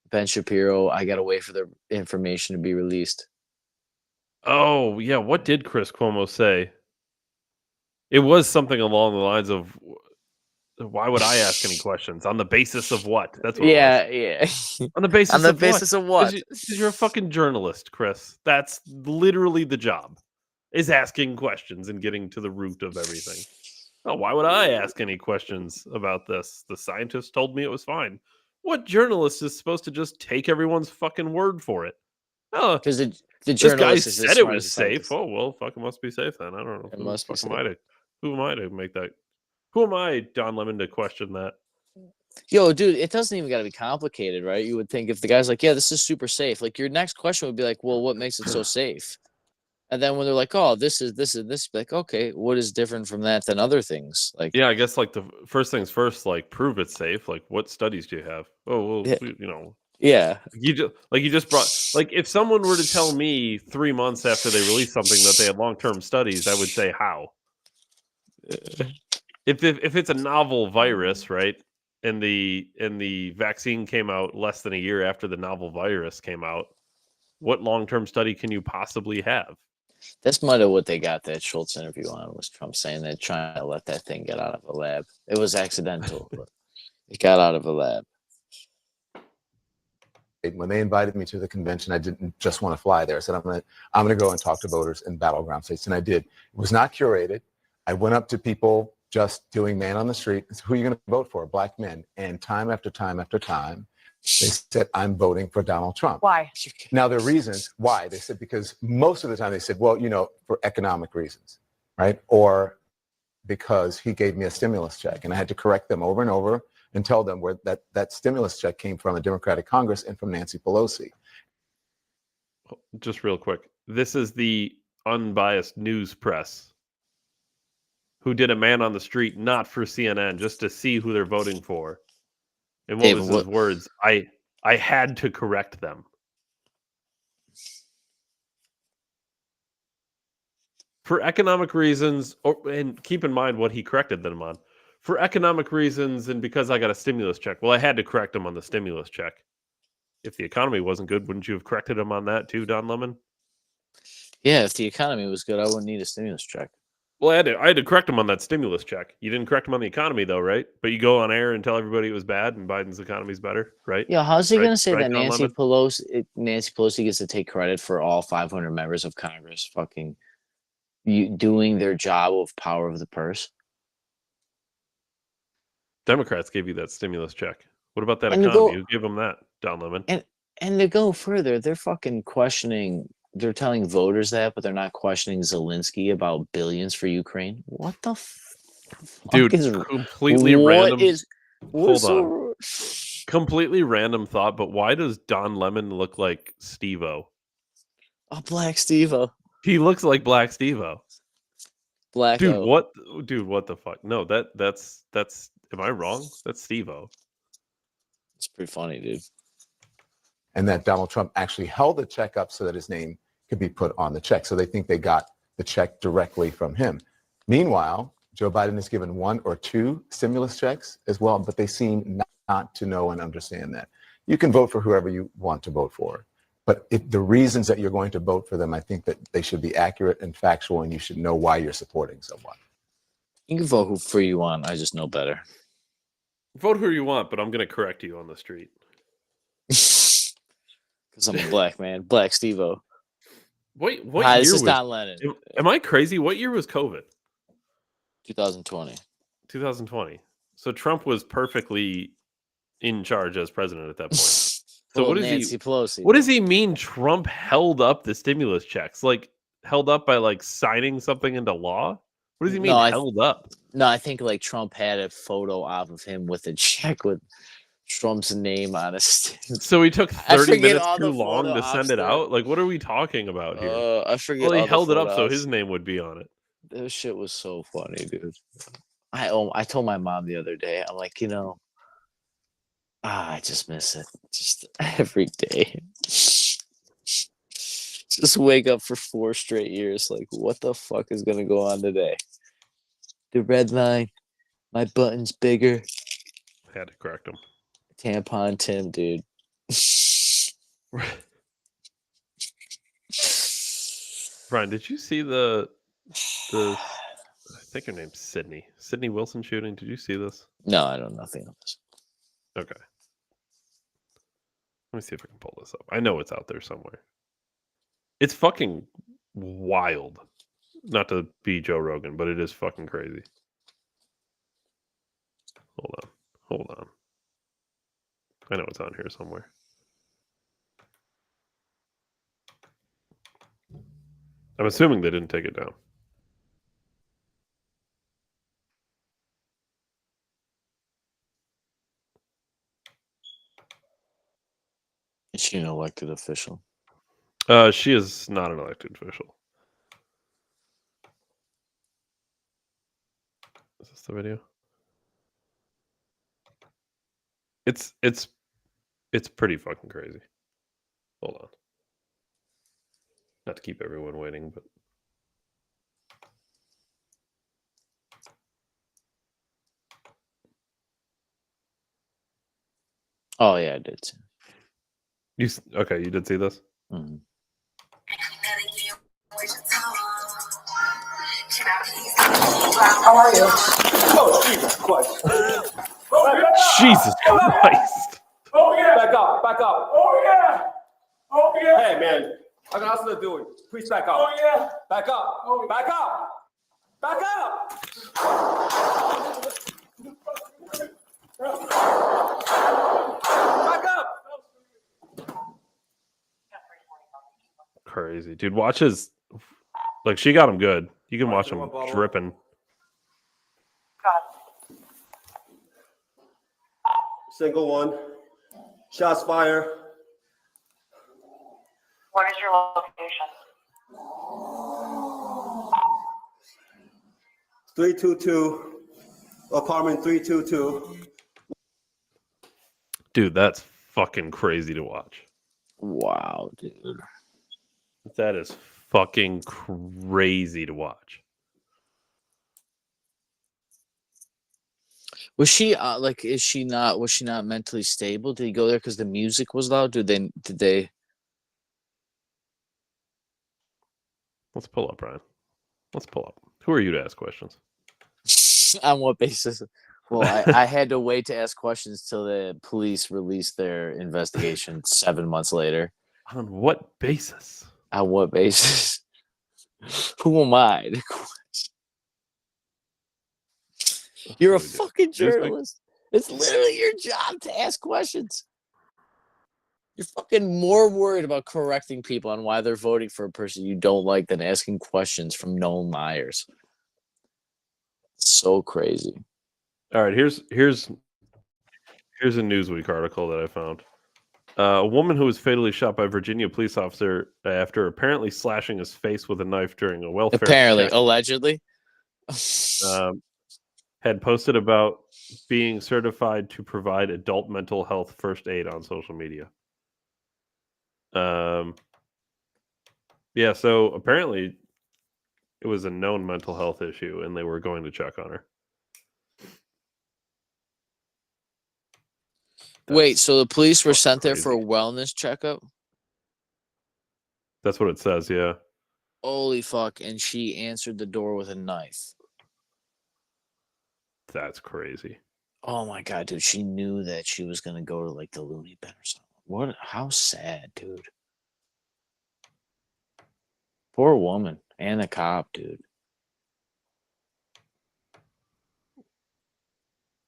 Ben Shapiro, I gotta wait for the information to be released. Oh yeah, what did Chris Cuomo say? It was something along the lines of, "Why would I ask any questions? On the basis of what?" That's what. Yeah. On the basis. On the of basis of what? Because you're a fucking journalist, Chris. That's literally the job. Is asking questions and getting to the root of everything. Oh, why would I ask any questions about this? The scientists told me it was fine. What journalist is supposed to just take everyone's fucking word for it? Oh, Because the this guy journalist is as said it smart was as safe. scientists. Oh well, fucking must be safe then. I don't know. It must be safe. Who am I to make that? Who am I, Don Lemon, to question that? Yo, dude, it doesn't even got to be complicated, right? You would think if the guy's like, "Yeah, this is super safe," like your next question would be like, "Well, what makes it so safe?" And then when they're like, "Oh, this is this," be like, "Okay, what is different from that than other things?" Like, Yeah, I guess like the first things first, like prove it's safe. Like, what studies do you have? Oh, well, Yeah. you know, yeah, you just brought, like, if someone were to tell me 3 months after they released something that they had long-term studies, I would say how. If it's a novel virus, right, and the vaccine came out less than a year after the novel virus came out, what long-term study can you possibly have? that's might have what they got that Schultz interview on, was Trump saying they're trying to let that thing get out of a lab. It was accidental, but it got out of a lab. When they invited me to the convention, I didn't just want to fly there. I said, I'm gonna go and talk to voters in battleground states, and I did. It was not curated. I went up to people just doing man on the street. I said, who are you going to vote for? Black men. And time after time after time, they said, I'm voting for Donald Trump. Why? Now, their reasons why. They said, because most of the time they said, well, you know, for economic reasons, right? Or because he gave me a stimulus check. And I had to correct them over and over and tell them where that stimulus check came from a Democratic Congress and from Nancy Pelosi. Just real quick, this is the unbiased news press who did a man on the street, not for CNN, just to see who they're voting for. And what David, was his words? I had to correct them. For economic reasons, and keep in mind what he corrected them on. For economic reasons and because I got a stimulus check. Well, I had to correct him on the stimulus check. If the economy wasn't good, wouldn't you have corrected him on that too, Don Lemon? Yeah, if the economy was good, I wouldn't need a stimulus check. Well, I had to correct him on that stimulus check. You didn't correct him on the economy, though, right? But you go on air and tell everybody it was bad and Biden's economy's better, right? Yeah, how's he Right- going to say right, that Don Nancy Lemon? Pelosi gets to take credit for all 500 members of Congress fucking doing their job of power of the purse? Democrats gave you that stimulus check. What about that And to economy? go- Who gave them that, Don Lemon? And to go further, they're fucking questioning. They're telling voters that, but they're not questioning Zelensky about billions for Ukraine. What the fuck Dude, is completely what random. is- Hold what's on. so- Completely random thought, but why does Don Lemon look like Steve-O? A Black Steve-O. He looks like Black Steve-O. Black Dude, O. what? Dude, what the fuck? No, that's. Am I wrong? That's Steve-O. It's pretty funny, dude. And that Donald Trump actually held the check up so that his name could be put on the check. So they think they got the check directly from him. Meanwhile, Joe Biden has given 1 or 2 stimulus checks as well, but they seem not to know and understand that. You can vote for whoever you want to vote for, but if the reasons that you're going to vote for them, I think that they should be accurate and factual, and you should know why you're supporting someone. You can vote for who you want. I just know better. Vote who you want, but I'm going to correct you on the street. Because I'm a black man. Black Steve-O. What Hi, year this was? is Don Lennon. Am I crazy? What year was COVID? 2020. 2020. So Trump was perfectly in charge as president at that point. So Well, what does Nancy Pelosi. What does he mean? Trump held up the stimulus checks, like held up by like signing something into law. What does he mean No, held up? No, I think like Trump had a photo op of him with a check with Trump's name on it. So he took I 30 forget minutes all too the long photo to ops send it there. out. Like, what are we talking about here? I forget. Well, he all the held it up photo so ops. his name would be on it. This shit was so funny, dude. I told my mom the other day. I'm like, I just miss it. Just every day. Just wake up for 4 straight years. Like, what the fuck is gonna go on today? The red line. My button's bigger. Had to correct him. Tampon Tim, dude. Brian, did you see the I think her name's Sydney Wilson shooting? Did you see this? No, I know nothing of this. Okay. Let me see if I can pull this up. I know it's out there somewhere. It's fucking wild. Not to be Joe Rogan, but it is fucking crazy. Hold on. I know it's on here somewhere. I'm assuming they didn't take it down. Is she an elected official? She is not an elected official. Is this the video? It's pretty fucking crazy. Hold on. Not to keep everyone waiting, but Oh yeah, I did. you okay? You did see this? Mhm. How are you? Oh, Jesus Christ. Jesus Christ! Oh, yeah. Back up, back up. Oh, yeah. Oh, yeah. Hey, man. I got nothing to do with it. Please back up. Oh, yeah. Back up. Oh, back up. Back up. Back up. Crazy, dude. Watch his. Like, she got him good. You can watch him dripping. Single one. Shots fired. What is your location? 322. Apartment 322. Dude, that's fucking crazy to watch. Wow, dude. That is fucking crazy to watch. Was she like? Was she not mentally stable? Did he go there because the music was loud? Did they? Let's pull up, Brian. Let's pull up. Who are you to ask questions? On what basis? Well, I had to wait to ask questions till the police released their investigation 7 months later. On what basis? On what basis? Who am I? You're a fucking journalist. It's literally your job to ask questions. You're fucking more worried about correcting people on why they're voting for a person you don't like than asking questions from known liars. So crazy. All right, here's a Newsweek article that I found. A woman who was fatally shot by a Virginia police officer after apparently slashing his face with a knife during a welfare check, Allegedly. had posted about being certified to provide adult mental health first aid on social media. Yeah, so apparently it was a known mental health issue and they were going to check on her. Wait, so the police were sent there crazy. for a wellness checkup? That's what it says, yeah. Holy fuck. And she answered the door with a knife. That's crazy. Oh my god, dude! She knew that she was gonna go to like the loony bin or something. What? How sad, dude. Poor woman and the cop, dude.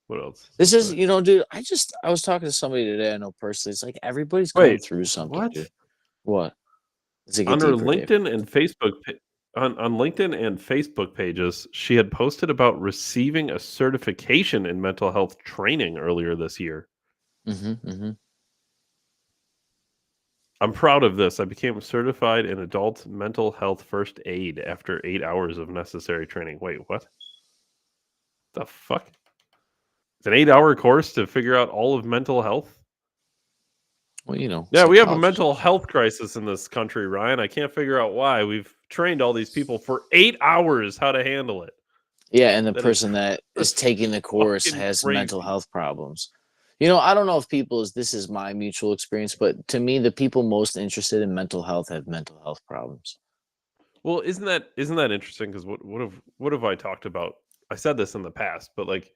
What else? This is, dude. I was talking to somebody today I know personally. It's like everybody's going Wait, through something, what? dude. What? Does it get On her deeper, Dave? LinkedIn and Facebook on LinkedIn and Facebook pages, she had posted about receiving a certification in mental health training earlier this year. I'm proud of this. I became certified in adult mental health first aid after 8 hours of necessary training. Wait, what? The fuck? It's an 8-hour course to figure out all of mental health? Well, Yeah, we have a mental health crisis in this country, Ryan. I can't figure out why. We've trained all these people for 8 hours how to handle it. Yeah, and the That person that is taking the course fucking has crazy. mental health problems. I don't know if this is my mutual experience, but to me, the people most interested in mental health have mental health problems. Well, isn't that interesting? Because what have I talked about? I said this in the past, but like,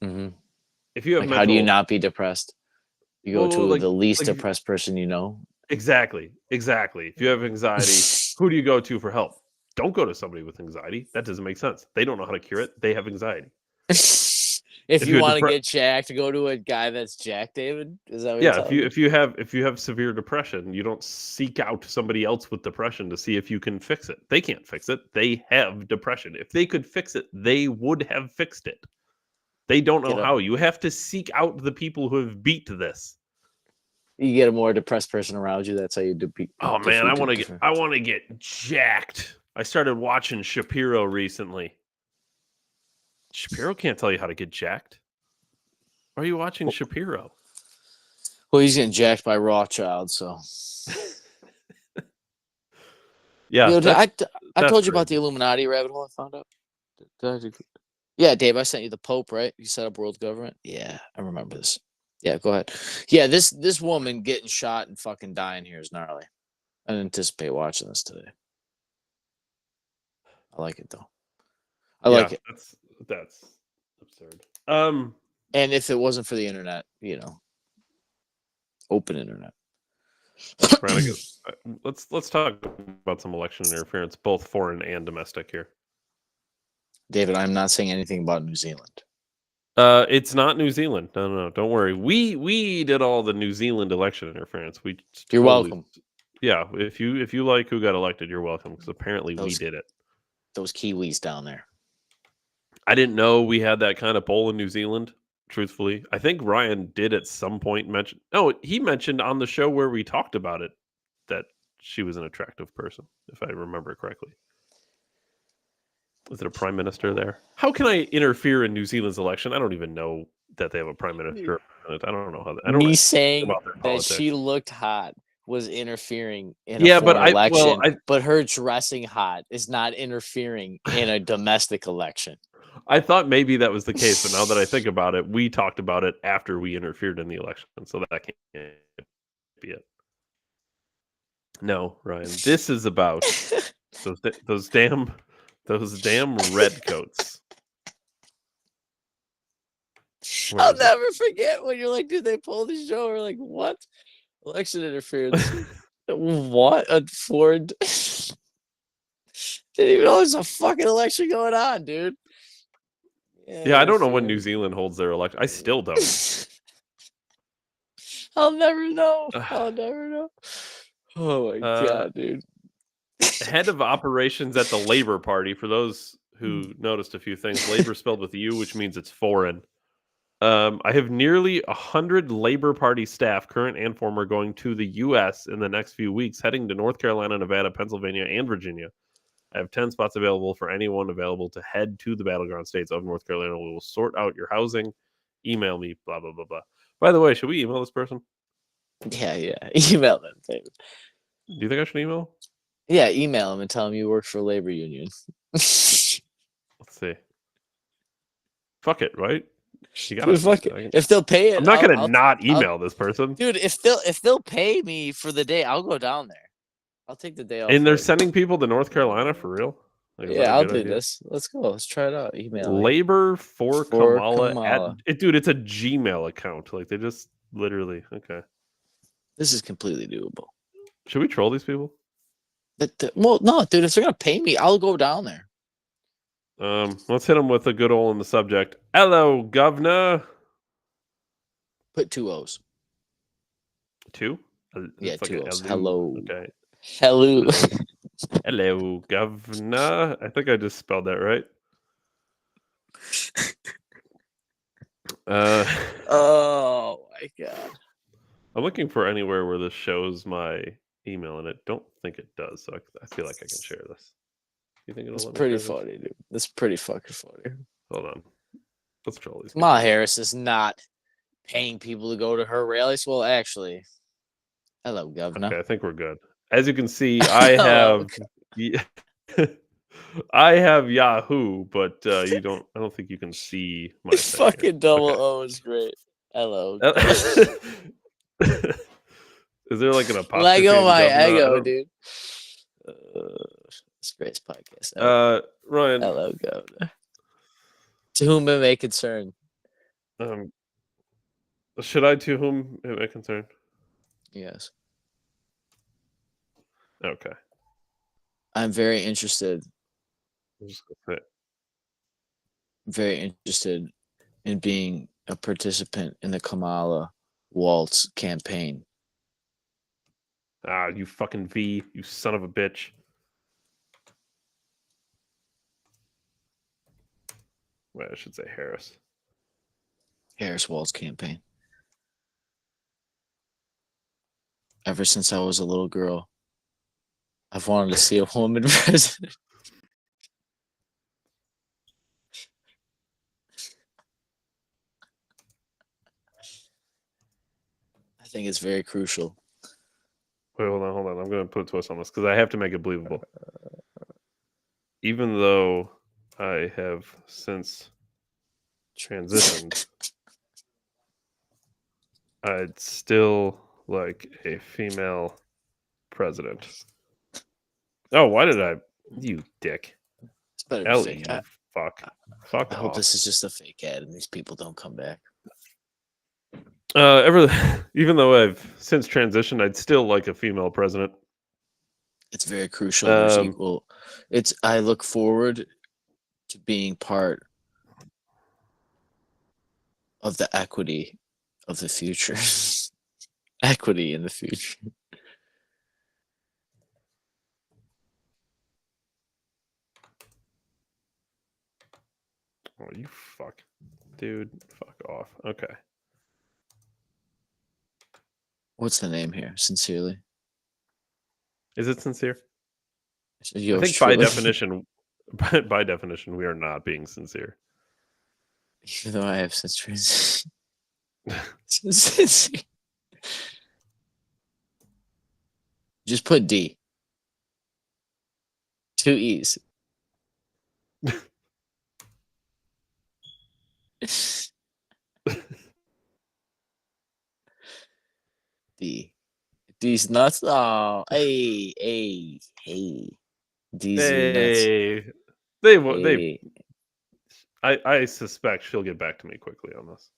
if you have Like, how do you not be depressed? You go to like- the least like- depressed person you know. Exactly. If you have anxiety, who do you go to for help? Don't go to somebody with anxiety. That doesn't make sense. They don't know how to cure it. They have anxiety. If you you're want to get jacked, go to a guy that's jacked, David. Is that what Yeah, you're if you have severe depression, you don't seek out somebody else with depression to see if you can fix it. They can't fix it. They have depression. If they could fix it, they would have fixed it. They don't know Get how. You have to seek out the people who have beat this. You get a more depressed person around you. That's how you defeat. Oh man, I want to get jacked. I started watching Shapiro recently. Shapiro can't tell you how to get jacked. Why are you watching Shapiro? Well, he's getting jacked by Rothschild, so. Yeah, I told you about crazy. the Illuminati rabbit hole. I found out. Yeah, Dave, I sent you the Pope, right? You set up world government. Yeah, I remember this. Yeah, go ahead. Yeah, this woman getting shot and fucking dying here is gnarly. I didn't anticipate watching this today. I like it though. I like it. That's absurd. And if it wasn't for the internet, open internet. Let's talk about some election interference, both foreign and domestic here. David, I'm not saying anything about New Zealand. It's not New Zealand. No, don't worry. We did all the New Zealand election interference. You're welcome. Yeah, if you like who got elected, you're welcome. Because apparently we did it. Those Kiwis down there. I didn't know we had that kind of poll in New Zealand. Truthfully, I think Ryan did at some point mention. No, he mentioned on the show where we talked about it that she was an attractive person, if I remember correctly. Was it a prime minister there? How can I interfere in New Zealand's election? I don't even know that they have a prime minister. I don't know how. Me saying about their that politics. she looked hot was interfering in a foreign election, but her dressing hot is not interfering in a domestic election. I thought maybe that was the case, but now that I think about it, we talked about it after we interfered in the election, so that can't be it. No, Ryan, this is about those damn redcoats. I'll never forget when you're like, dude, they pulled the show. We're like, what? Election interference. What? A foreign. Didn't even know there's a fucking election going on, dude. Yeah, I don't know when New Zealand holds their election. I still don't. I'll never know. I'll never know. Oh my god, dude. Head of operations at the Labour Party. For those who noticed a few things, Labour spelled with U, which means it's foreign. I have nearly 100 Labour Party staff, current and former, going to the U.S. in the next few weeks, heading to North Carolina, Nevada, Pennsylvania, and Virginia. I have 10 spots available for anyone available to head to the battleground states of North Carolina. We will sort out your housing. Email me, blah, blah, blah, blah. By the way, should we email this person? Yeah. Email them, David. Do you think I should email? Yeah, email them and tell them you work for a labor union. Let's see. Fuck it, right? You gotta, fuck it. If they'll pay it, I'm not gonna not email this person, dude. If they'll pay me for the day, I'll go down there. I'll take the day off. And they're sending people to North Carolina for real? Like, is that Yeah, a I'll good do idea? this. Let's go. Let's try it out. Email me. Labor for For Kamala, Kamala. dude, it's a Gmail account. Like they just literally okay. This is completely doable. Should we troll these people? Well, no, dude. If they're gonna pay me, I'll go down there. Let's hit them with a good old in the subject. Hello, governor. Put 2 O's. 2? Yeah, It's like 2 a O's. hello. Hello. Okay. Hello. Hello, governor. I think I just spelled that right. Oh my god. I'm looking for anywhere where this shows my email, and I don't think it does. So I feel like I can share this. You think it'll It's let me pretty share this? funny, dude. It's pretty fucking funny. Hold on. Let's troll these. Kamala Harris is not paying people to go to her rallies. Well, actually, hello, Governor. Okay, I think we're good. As you can see, I have I have Yahoo, but you don't. I don't think you can see my This thing here. fucking double O is great. Hello. Is there like an apostrophe? Lego in my governor? I ego, don't- dude. Disgrace podcast. Ryan, Hello, Governor. To whom it may concern. should I to whom it may concern? Yes. Okay. I'm very interested. I'm just gonna say- Very interested in being a participant in the Kamala Waltz campaign. Ah, you fucking V, you son of a bitch. Wait, I should say Harris. Harris Waltz campaign. Ever since I was a little girl, I've wanted to see a woman president. I think it's very crucial. Wait, hold on. I'm going to put a twist on this because I have to make it believable. Even though I have since transitioned, I'd still like a female president. Oh, why did I? You dick. It's better to Ellie, fake. you fuck. Fuck I hope off. this is just a fake ad and these people don't come back. Even though I've since transitioned, I'd still like a female president. It's very crucial. There's Um, equal. I look forward to being part of the equity of the future. Equity in the future. Oh, you fuck. Dude, fuck off. Okay. What's the name here? Sincerely. Is it sincere? I Yours think by truly. definition, by definition, we are not being sincere. Even though I have since transitioned. Sincere. Just put D. 2 E's. D. D's nuts. Oh, hey. D's nuts. They Hey. I suspect she'll get back to me quickly on this.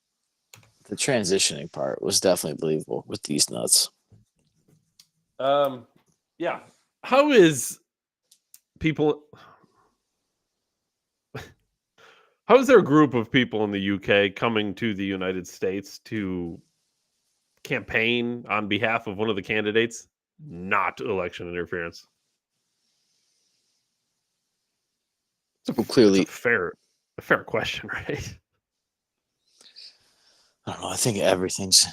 The transitioning part was definitely believable with these nuts. Yeah. How is people? How is there a group of people in the UK coming to the United States to campaign on behalf of one of the candidates? Not election interference. Well, clearly, It's a fair question, right? I don't know. I think everything's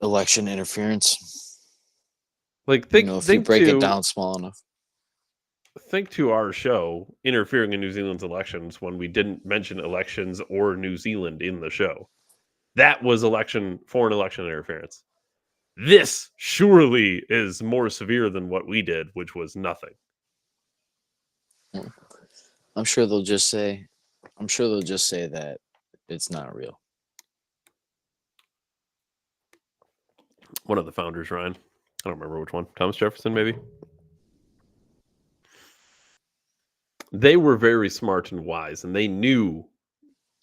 election interference. Like If you break it down small enough. Think to our show interfering in New Zealand's elections when we didn't mention elections or New Zealand in the show. That was foreign election interference. This surely is more severe than what we did, which was nothing. I'm sure they'll just say that it's not real. One of the founders, Ryan. I don't remember which one. Thomas Jefferson, maybe. They were very smart and wise, and they knew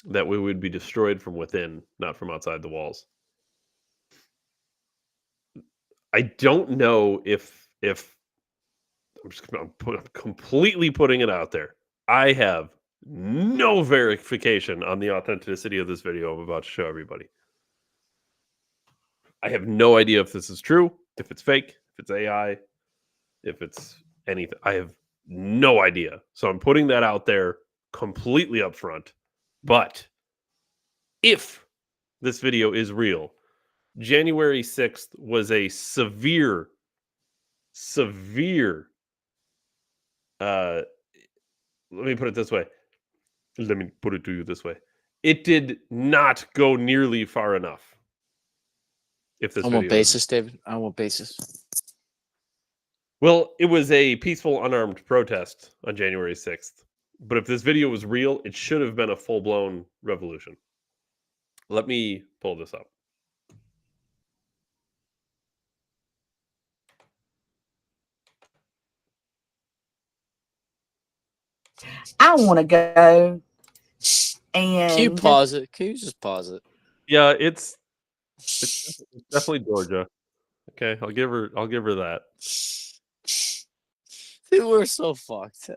that we would be destroyed from within, not from outside the walls. I don't know if I'm completely putting it out there. I have no verification on the authenticity of this video I'm about to show everybody. I have no idea if this is true, if it's fake, if it's AI, if it's anything. I have no idea. So I'm putting that out there completely up front. But if this video is real, January 6th was a severe let me put it this way. Let me put it to you this way. It did not go nearly far enough. If this On what basis, David? On what basis? Well, it was a peaceful, unarmed protest on January 6th. But if this video was real, it should have been a full-blown revolution. Let me pull this up. I want to go and. Can you pause it? Can you just pause it? Yeah, it's definitely Georgia. Okay, I'll give her that. Dude, we're so fucked.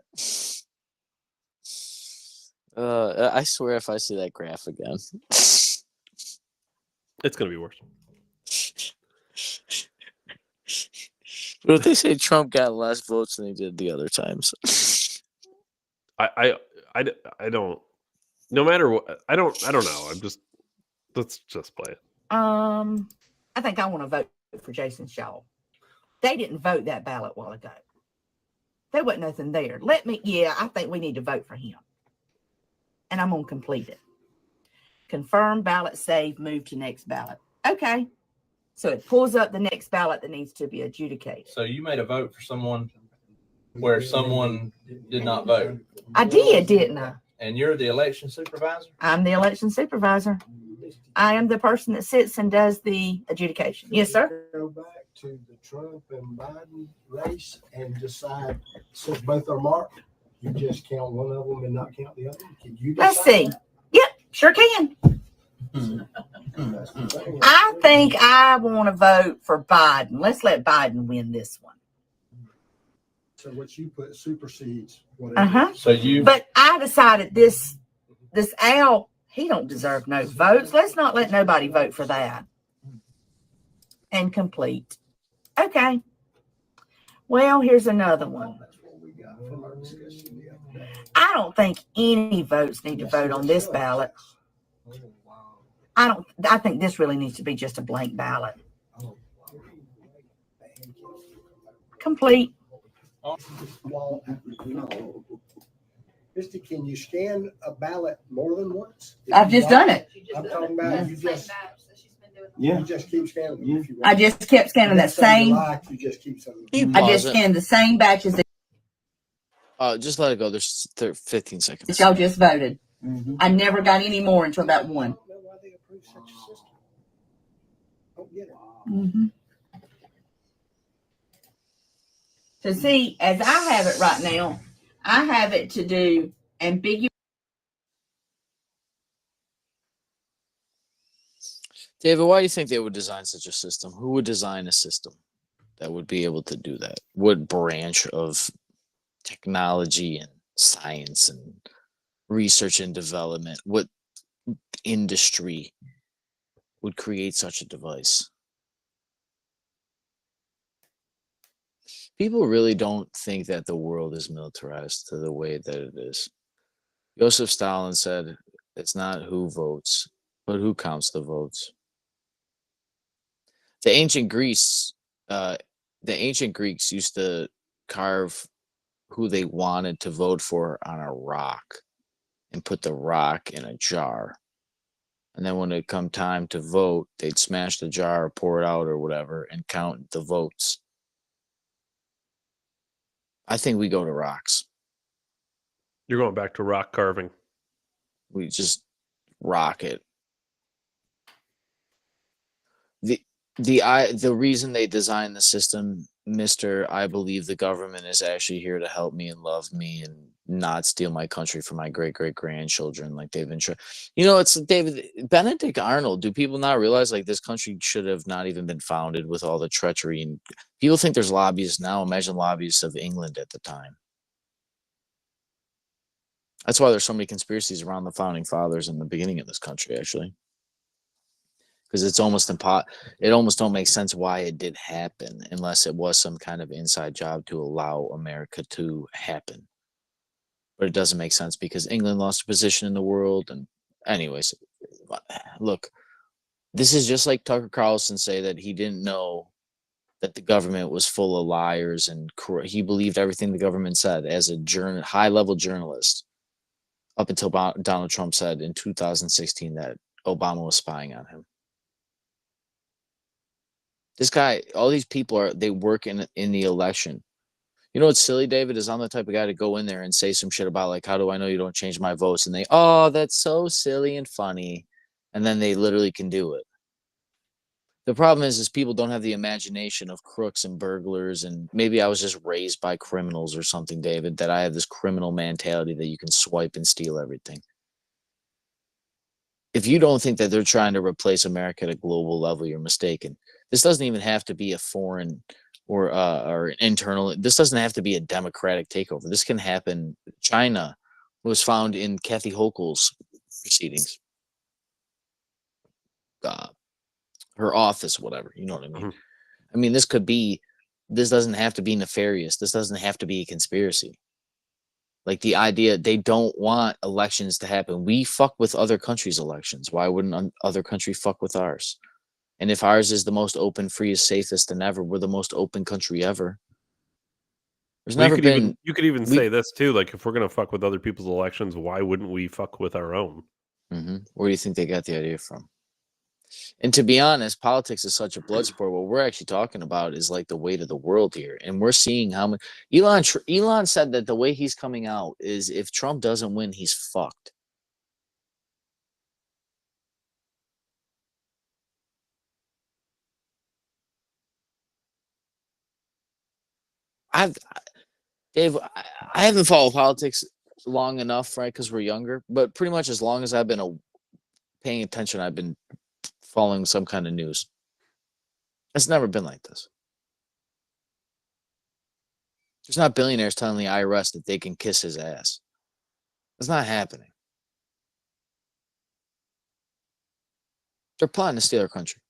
I swear if I see that graph again. It's gonna be worse. But if they say Trump got less votes than he did the other times. I don't. No matter what, I don't know. Let's just play it. I think I want to vote for Jason Shaw. They didn't vote that ballot a while ago. There wasn't nothing there. I think we need to vote for him. And I'm gonna complete it. Confirm ballot save, move to next ballot. Okay. So it pulls up the next ballot that needs to be adjudicated. So you made a vote for someone where someone did not vote. I did, didn't I? And you're the election supervisor? I'm the election supervisor. I am the person that sits and does the adjudication. Yes, sir. Go back to the Trump and Biden race and decide, since both are marked, you just count one of them and not count the other. Can you decide? Let's see. Yep, sure can. I think I want to vote for Biden. Let's let Biden win this one. So what you put supersedes whatever. Uh-huh. So But I decided this Al, he don't deserve no votes. Let's not let nobody vote for that. And complete. Okay. Well, here's another one. That's what we got from our discussion the other day. I don't think any votes need to vote on this ballot. I think this really needs to be just a blank ballot. Complete. Misty, can you scan a ballot more than once? I've just done it. I'm talking about you just keep scanning them if you want. I just kept scanning that same. You just keep some. I just scanned the same batches that Just let it go. There's 15 seconds. y'all just voted. I never got any more until about one. I don't know why they approve such a system. Don't get it. So see, as I have it right now, I have it to do ambiguous. David, why do you think they would design such a system? Who would design a system that would be able to do that? What branch of technology and science and research and development, what industry would create such a device? People really don't think that the world is militarized to the way that it is. Joseph Stalin said, it's not who votes, but who counts the votes. The ancient Greeks used to carve who they wanted to vote for on a rock and put the rock in a jar. And then when it come time to vote, they'd smash the jar, pour it out or whatever, and count the votes. I think we go to rocks. You're going back to rock carving. We just rock it. The reason they designed the system, Mr. I believe the government is actually here to help me and love me and not steal my country from my great grandchildren like they've been trying. You know, it's David Benedict Arnold. Do people not realize like this country should have not even been founded with all the treachery? And people think there's lobbyists now. Imagine lobbyists of England at the time. That's why there's so many conspiracies around the founding fathers in the beginning of this country, actually. Because it's almost it almost don't make sense why it did happen unless it was some kind of inside job to allow America to happen. But it doesn't make sense because England lost a position in the world. And anyways, look, this is just like Tucker Carlson say that he didn't know that the government was full of liars and he believed everything the government said as a high-level journalist up until Donald Trump said in 2016 that Obama was spying on him. This guy, all these people they work in the election. You know what's silly, David, is I'm the type of guy to go in there and say some shit about like, how do I know you don't change my votes? And that's so silly and funny. And then they literally can do it. The problem is people don't have the imagination of crooks and burglars. And maybe I was just raised by criminals or something, David, that I have this criminal mentality that you can swipe and steal everything. If you don't think that they're trying to replace America at a global level, you're mistaken. This doesn't even have to be a foreign or an internal. This doesn't have to be a democratic takeover. This can happen. China was found in Kathy Hochul's proceedings. Her office, whatever, you know what I mean? Mm-hmm. I mean, this doesn't have to be nefarious. This doesn't have to be a conspiracy. Like the idea, they don't want elections to happen. We fuck with other countries' elections. Why wouldn't other country fuck with ours? And if ours is the most open, freest, safest than ever, we're the most open country ever. There's never been. You could even say this too. Like, if we're gonna fuck with other people's elections, why wouldn't we fuck with our own? Mm-hmm. Where do you think they got the idea from? And to be honest, politics is such a blood sport. What we're actually talking about is like the weight of the world here. And we're seeing how much Elon said that the way he's coming out is if Trump doesn't win, he's fucked. Dave, I haven't followed politics long enough, right? Because we're younger, but pretty much as long as I've been paying attention, I've been following some kind of news. It's never been like this. There's not billionaires telling the IRS that they can kiss his ass. It's not happening. They're plotting to steal our country.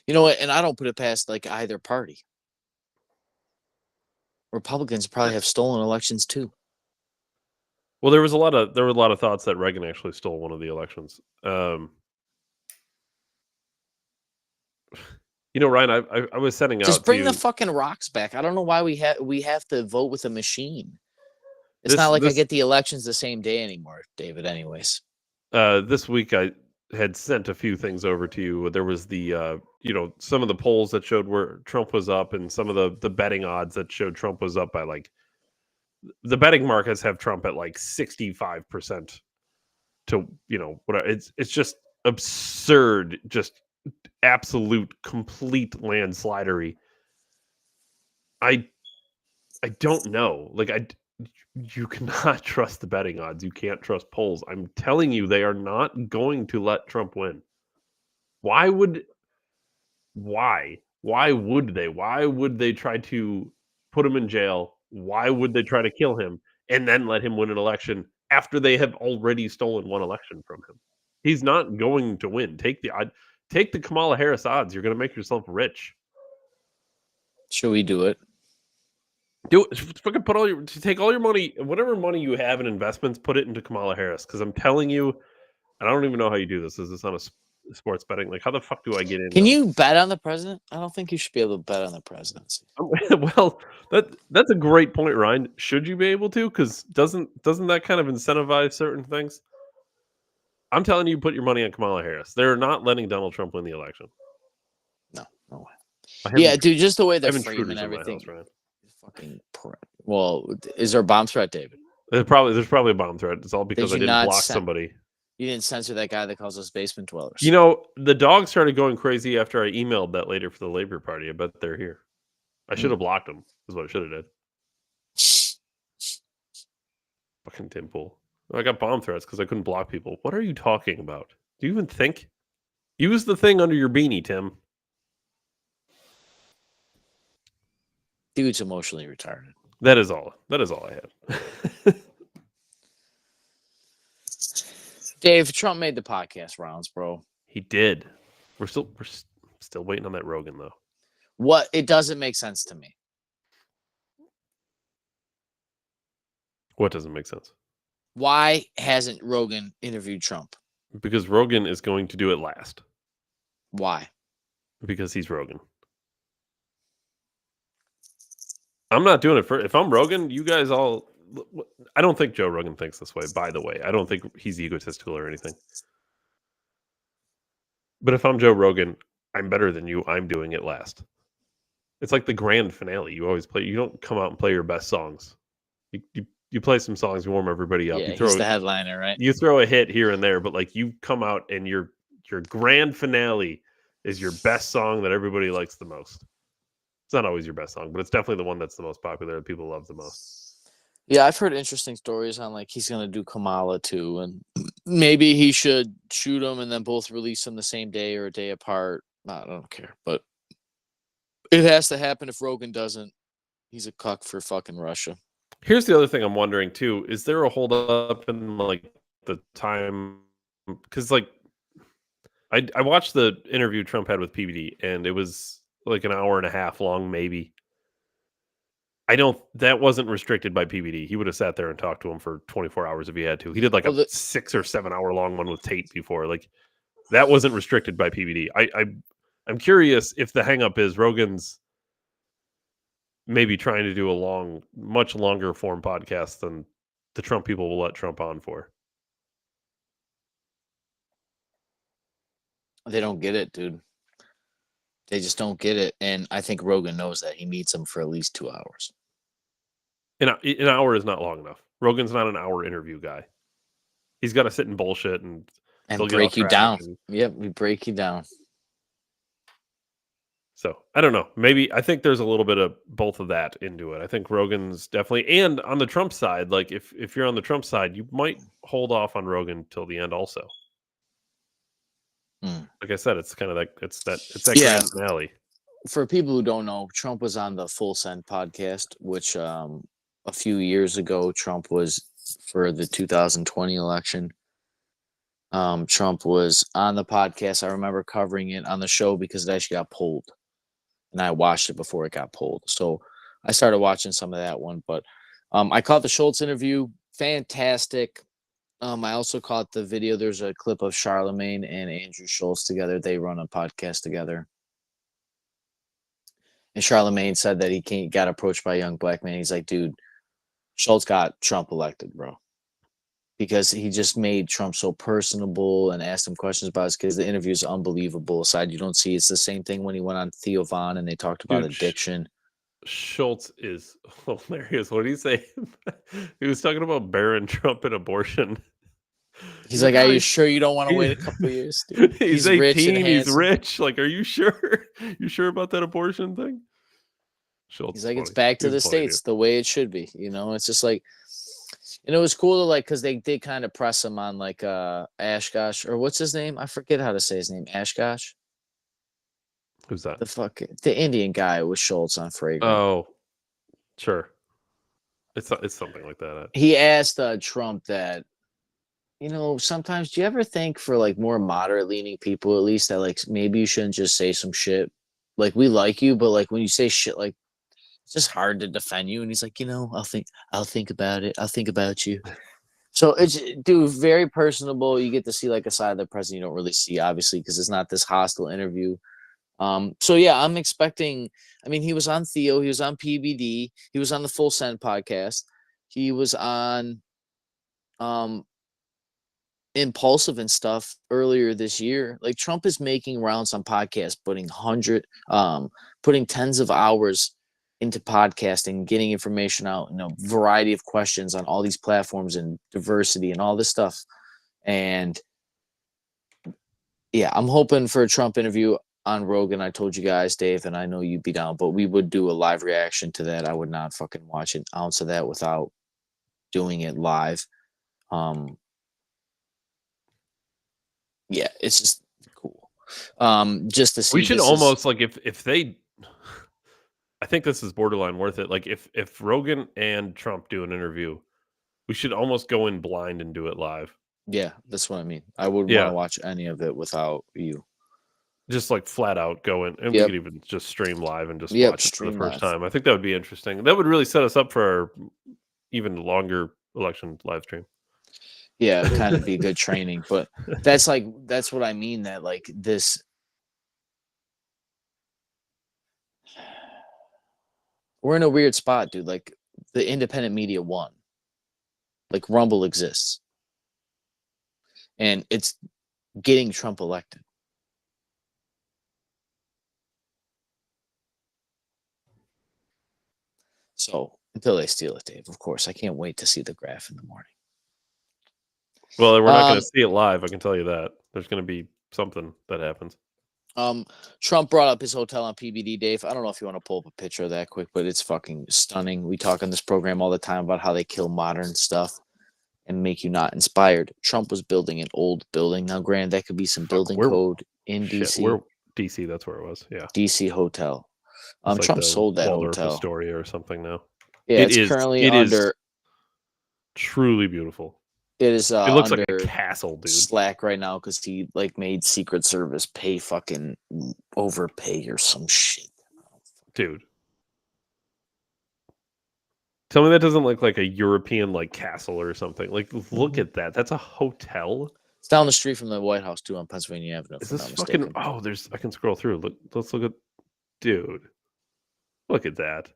You know what? And I don't put it past like either party. Republicans probably have stolen elections too. Well, there were a lot of thoughts that Reagan actually stole one of the elections. You know, Ryan, I was setting out. Just bring the fucking rocks back. I don't know why we have to vote with a machine. It's not like I get the elections the same day anymore, David. Anyways, this week I had sent a few things over to you. There was the some of the polls that showed where Trump was up, and some of the betting odds that showed Trump was up by like. The betting markets have Trump at like 65% to whatever. It's just absurd, just absolute complete landslidery. I don't know. Like you cannot trust the betting odds. You can't trust polls. I'm telling you, they are not going to let Trump win. Why would they? Why would they try to put him in jail? Why would they try to kill him and then let him win an election after they have already stolen one election from him? He's not going to win. Take the Kamala Harris odds. You're going to make yourself rich. Should we do it? Do it. Fucking take all your money, whatever money you have in investments, put it into Kamala Harris. Because I'm telling you, and I don't even know how you do this. Is this on a sports betting? Like, how the fuck do I get in? Can you bet on the president? I don't think you should be able to bet on the presidency. Well, that's a great point, Ryan. Should you be able to? Because doesn't that kind of incentivize certain things? I'm telling you, put your money on Kamala Harris. They're not letting Donald Trump win the election. No way. Yeah, dude, just the way they're framing everything. House, fucking. Well, is there a bomb threat, David? There's probably a bomb threat. It's all because I didn't block somebody. You didn't censor that guy that calls us basement dwellers. You know, the dog started going crazy after I emailed that lady for the Labor Party. I bet they're here. I should have blocked them, is what I should have did. Fucking Tim Pool. I got bomb threats because I couldn't block people. What are you talking about? Do you even think? Use the thing under your beanie, Tim. Dude's emotionally retarded. That is all. That is all I had. Dave, Trump made the podcast rounds, bro. He did. We're still waiting on that Rogan though. What? It doesn't make sense to me. What doesn't make sense? Why hasn't Rogan interviewed Trump? Because Rogan is going to do it last. Why? Because he's Rogan. I'm not doing it for. If I'm Rogan, you guys all. I don't think Joe Rogan thinks this way. By the way, I don't think he's egotistical or anything. But if I'm Joe Rogan, I'm better than you. I'm doing it last. It's like the grand finale. You always play. You don't come out and play your best songs. You play some songs, you warm everybody up. Yeah, you throw he's the headliner, right? You throw a hit here and there, but like you come out and your grand finale is your best song that everybody likes the most. It's not always your best song, but it's definitely the one that's the most popular that people love the most. Yeah, I've heard interesting stories on like he's gonna do Kamala too, and maybe he should shoot them and then both release them the same day or a day apart. I don't care, but it has to happen. If Rogan doesn't, he's a cuck for fucking Russia. Here's the other thing I'm wondering too: is there a hold up in like the time? Because like I watched the interview Trump had with PBD, and it was like an hour and a half long, maybe. That wasn't restricted by PBD. He would have sat there and talked to him for 24 hours if he had to. He did like a 6 or 7 hour long one with Tate before. Like that wasn't restricted by PBD. I'm curious if the hang up is Rogan's maybe trying to do a much longer form podcast than the Trump people will let Trump on for. They don't get it, dude. They just don't get it. And I think Rogan knows that. He needs them for at least 2 hours. An hour is not long enough. Rogan's not an hour interview guy. He's got to sit and bullshit and break you down. Yep, we break you down. So I don't know. Maybe I think there's a little bit of both of that into it. I think Rogan's definitely, and on the Trump side, like if you're on the Trump side, you might hold off on Rogan till the end also. Like I said, it's kind of like it's that grand finale. For people who don't know, Trump was on the Full Send podcast, which a few years ago Trump was for the 2020 election. Trump was on the podcast. I remember covering it on the show because it actually got pulled, and I watched it before it got pulled. So I started watching some of that one, but I caught the Schultz interview. Fantastic. I also caught the video. There's a clip of Charlemagne and Andrew Schultz together. They run a podcast together. And Charlemagne said that he got approached by a young black man. He's like, dude, Schultz got Trump elected, bro. Because he just made Trump so personable and asked him questions about his kids. The interview is unbelievable. Aside, you don't see it's the same thing when he went on Theo Von and they talked about addiction. Schultz is hilarious. What did he say? He was talking about Barron Trump and abortion. He's like, are you sure you don't want to wait a couple of years? Dude? He's 18, rich and he's rich. Like, are you sure? You sure about that abortion thing? Schultz he's like, it's back to the States the way it should be. You know, it's just like, and it was cool to like, because they did kind of press him on like Ashgosh, or what's his name? I forget how to say his name. Ashgosh? Who's that? The Indian guy with Schultz on Fragrant. Oh, sure. It's something like that. He asked Trump that, you know, sometimes do you ever think for like more moderate leaning people, at least, that like maybe you shouldn't just say some shit? Like, we like you, but like when you say shit, like it's just hard to defend you. And he's like, you know, I'll think about it. I'll think about you. So it's, dude, very personable. You get to see like a side of the president you don't really see, obviously, because it's not this hostile interview. So yeah, I'm expecting. I mean, he was on Theo, he was on PBD, he was on the Full Send podcast, he was on Impulsive and stuff earlier this year. Like, Trump is making rounds on podcasts, putting tens of hours into podcasting, getting information out, variety of questions on all these platforms and diversity and all this stuff. And yeah, I'm hoping for a Trump interview on Rogan. I told you guys, Dave, and I know you'd be down, but we would do a live reaction to that. I would not fucking watch an ounce of that without doing it live. Yeah, it's just cool. Just to see. We should this almost like if they. I think this is borderline worth it. Like if Rogan and Trump do an interview, we should almost go in blind and do it live. Yeah, that's what I mean. I wouldn't Yeah. want to watch any of it without you. Just like flat out go in, and we Yep. could even just stream live and just Yep, watch it for the stream first live. time. I think that would be interesting. That would really set us up for our even longer election live stream. Yeah, it'd kind of be good training, but that's what I mean. That like this, we're in a weird spot, dude. Like the independent media won. Like Rumble exists, and it's getting Trump elected. So until they steal it, Dave, of course, I can't wait to see the graph in the morning. Well, we're not going to see it live. I can tell you that. There's going to be something that happens. Trump brought up his hotel on PBD, Dave. I don't know if you want to pull up a picture of that quick, but it's fucking stunning. We talk on this program all the time about how they kill modern stuff and make you not inspired. Trump was building an old building. Now, granted, that could be some building code in DC. We're DC. That's where it was. Yeah. DC hotel. It's like Trump the sold that Waldorf hotel. Astoria or something now. Yeah, it's currently under. Truly beautiful. It is. It looks like under a castle, dude. Slack right now because he like made Secret Service pay fucking overpay or some shit. Dude. Tell me that doesn't look like a European like castle or something. Like, look at that. That's a hotel. It's down the street from the White House too on Pennsylvania Avenue. Is this fucking? Oh, I can scroll through. Look, let's look at. Dude, look at that.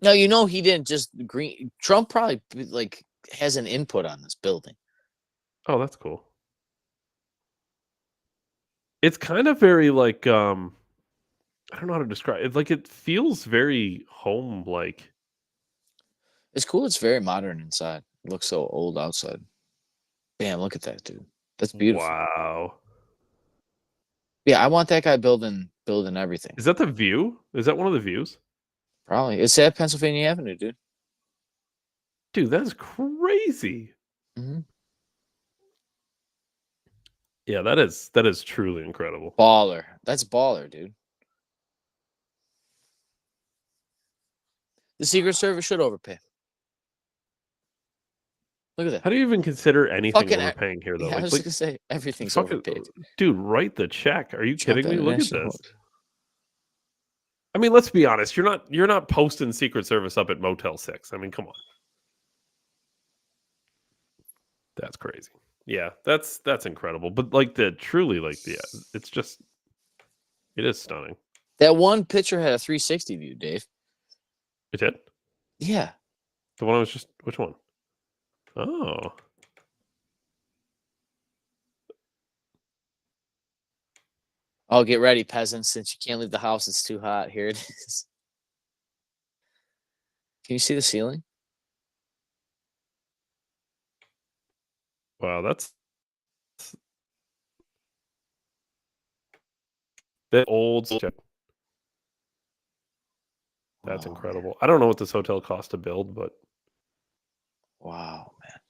No, you know he didn't just green. Trump probably like has an input on this building. Oh, that's cool. It's kind of very like I don't know how to describe it. Like it feels very home like. It's cool. It's very modern inside. It looks so old outside. Damn, look at that, dude. That's beautiful. Wow. Yeah, I want that guy building everything. Is that the view? Is that one of the views? Probably. It's at Pennsylvania Avenue, dude. Dude, that's crazy. Mm-hmm. Yeah, that is truly incredible. Baller. That's baller, dude. The Secret Service should overpay. Look at that. How do you even consider anything Fucking overpaying here, though? Yeah, I was like, gonna say everything's fucking- overpaid. Dude, write the check. Are you kidding me? Look at International this. I mean, let's be honest. You're not posting Secret Service up at Motel 6. I mean, come on. That's crazy. Yeah, that's incredible. But like it's just it is stunning. That one picture had a 360 view, Dave. It did? Yeah. The one I was just which one? Oh. Oh, get ready, peasants. Since you can't leave the house, it's too hot. Here it is. Can you see the ceiling? Wow, that's that old check. That's Wow, incredible. I don't know what this hotel cost to build, but wow, man.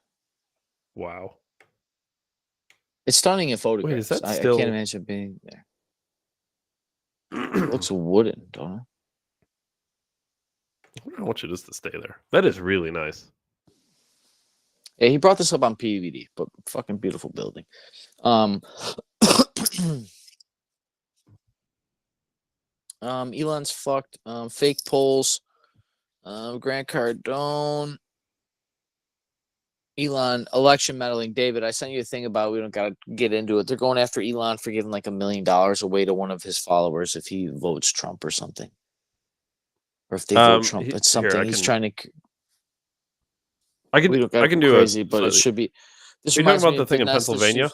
wow. It's stunning in photographs. Wait, is that I still can't imagine being there. It looks wooden, don't it? I wonder how much it is to stay there. That is really nice. Yeah, he brought this up on PVD, but fucking beautiful building. Elon's fucked. Fake polls. Grant Cardone. Elon election meddling. David, I sent you a thing about. We don't gotta get into it. They're going after Elon for giving like $1 million away to one of his followers if he votes Trump or something, or if they vote Trump. It's something he's trying to. I can do crazy, it, but it should be. This Are you talking reminds about me the of thing in Vanessa Pennsylvania?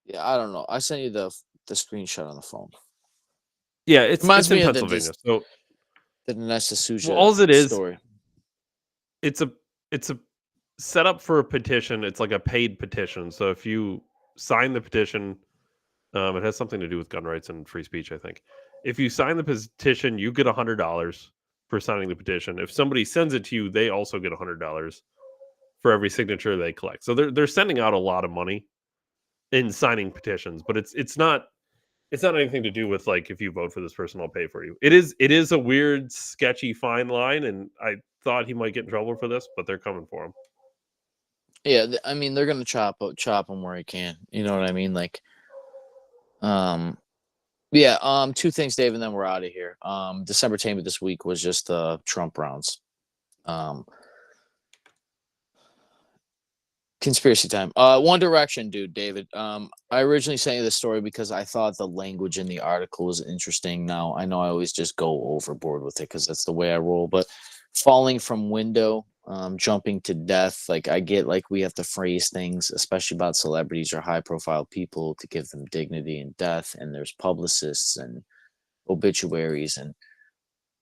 Yeah, I don't know. I sent you the screenshot on the phone. Yeah, it's Reminds in me of Pennsylvania. So the Nesta Souza well, all it is, story. it's a set up for a petition. It's like a paid petition. So if you sign the petition, it has something to do with gun rights and free speech, I think. If you sign the petition, you get $100. for signing the petition. If somebody sends it to you, they also get $100 for every signature they collect. So they're sending out a lot of money in signing petitions, but it's not anything to do with like if you vote for this person, I'll pay for you. It is a weird, sketchy fine line, and I thought he might get in trouble for this, but they're coming for him. Yeah, I mean they're gonna chop him where he can. You know what I mean? Like, yeah. Two things, Dave, and then we're out of here. December entertainment this week was just the Trump rounds. Conspiracy time. One Direction, dude, David. I originally sent you this story because I thought the language in the article was interesting. Now I know I always just go overboard with it because that's the way I roll. But falling from window, jumping to death, like I get, like we have to phrase things, especially about celebrities or high-profile people, to give them dignity in death. And there's publicists and obituaries,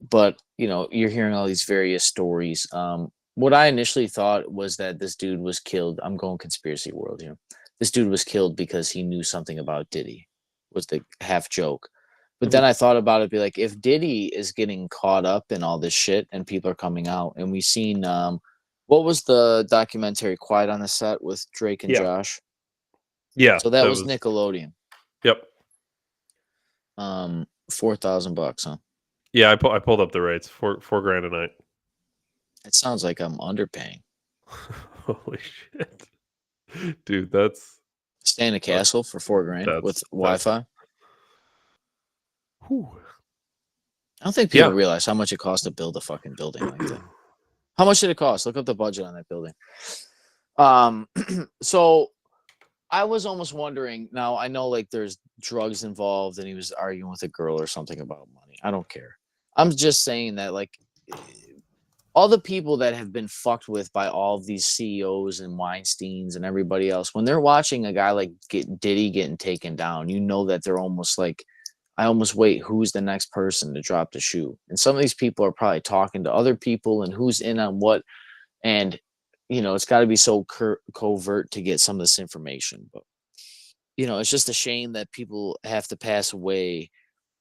but you know, you're hearing all these various stories. What I initially thought was that this dude was killed. I'm going conspiracy world here. This dude was killed because he knew something about Diddy, was the half joke. But then I thought about it, be like, if Diddy is getting caught up in all this shit and people are coming out, and we've seen, what was the documentary Quiet on the Set with Drake and Josh? Yeah. So that was Nickelodeon. Yep. $4,000, huh? Yeah, I pulled up the rates. $4,000 a night. It sounds like I'm underpaying. Holy shit, dude! That's stay in a castle for $4,000 with Wi-Fi. I don't think people realize how much it costs to build a fucking building like that. How much did it cost? Look up the budget on that building. So I was almost wondering. Now I know like there's drugs involved, and he was arguing with a girl or something about money. I don't care. I'm just saying that like, all the people that have been fucked with by all of these CEOs and Weinsteins and everybody else, when they're watching a guy like Diddy getting taken down, you know that they're almost like, I almost wait, who's the next person to drop the shoe? And some of these people are probably talking to other people and who's in on what. And, you know, it's got to be so covert to get some of this information. But, you know, it's just a shame that people have to pass away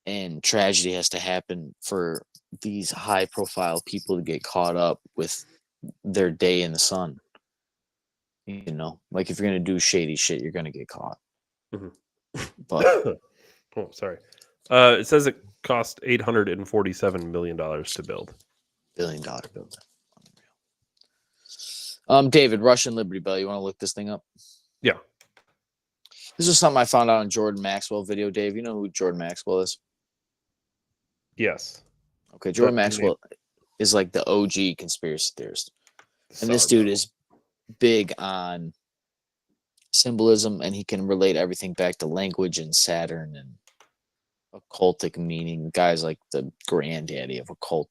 and tragedy has to happen for these high profile people to get caught up with their day in the sun. You know, like if you're going to do shady shit, you're going to get caught. But oh, sorry. It says it cost $847 million to build. $1 billion building. David, Russian Liberty Bell. You want to look this thing up? Yeah. This is something I found out on Jordan Maxwell video. Dave, you know who Jordan Maxwell is? Yes. Okay, Jordan Maxwell is like the OG conspiracy theorist. And this dude is big on symbolism, and he can relate everything back to language and Saturn and occultic meaning. Guys like the granddaddy of occult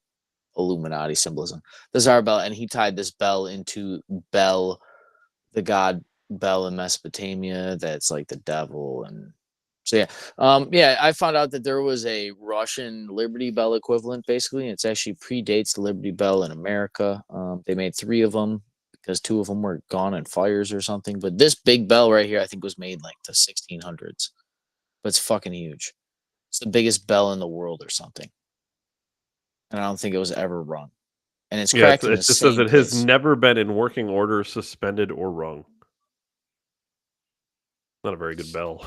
Illuminati symbolism. The Tsar Bell, and he tied this bell into Bel, the god Bel in Mesopotamia, that's like the devil. And so yeah, I found out that there was a Russian Liberty Bell equivalent, basically, and it actually predates the Liberty Bell in America. They made 3 of them because 2 of them were gone in fires or something. But this big bell right here, I think, was made like the 1600s. But it's fucking huge. It's the biggest bell in the world or something. And I don't think it was ever rung. And it's cracked. It just says it has never been in working order, suspended, or rung. Not a very good bell.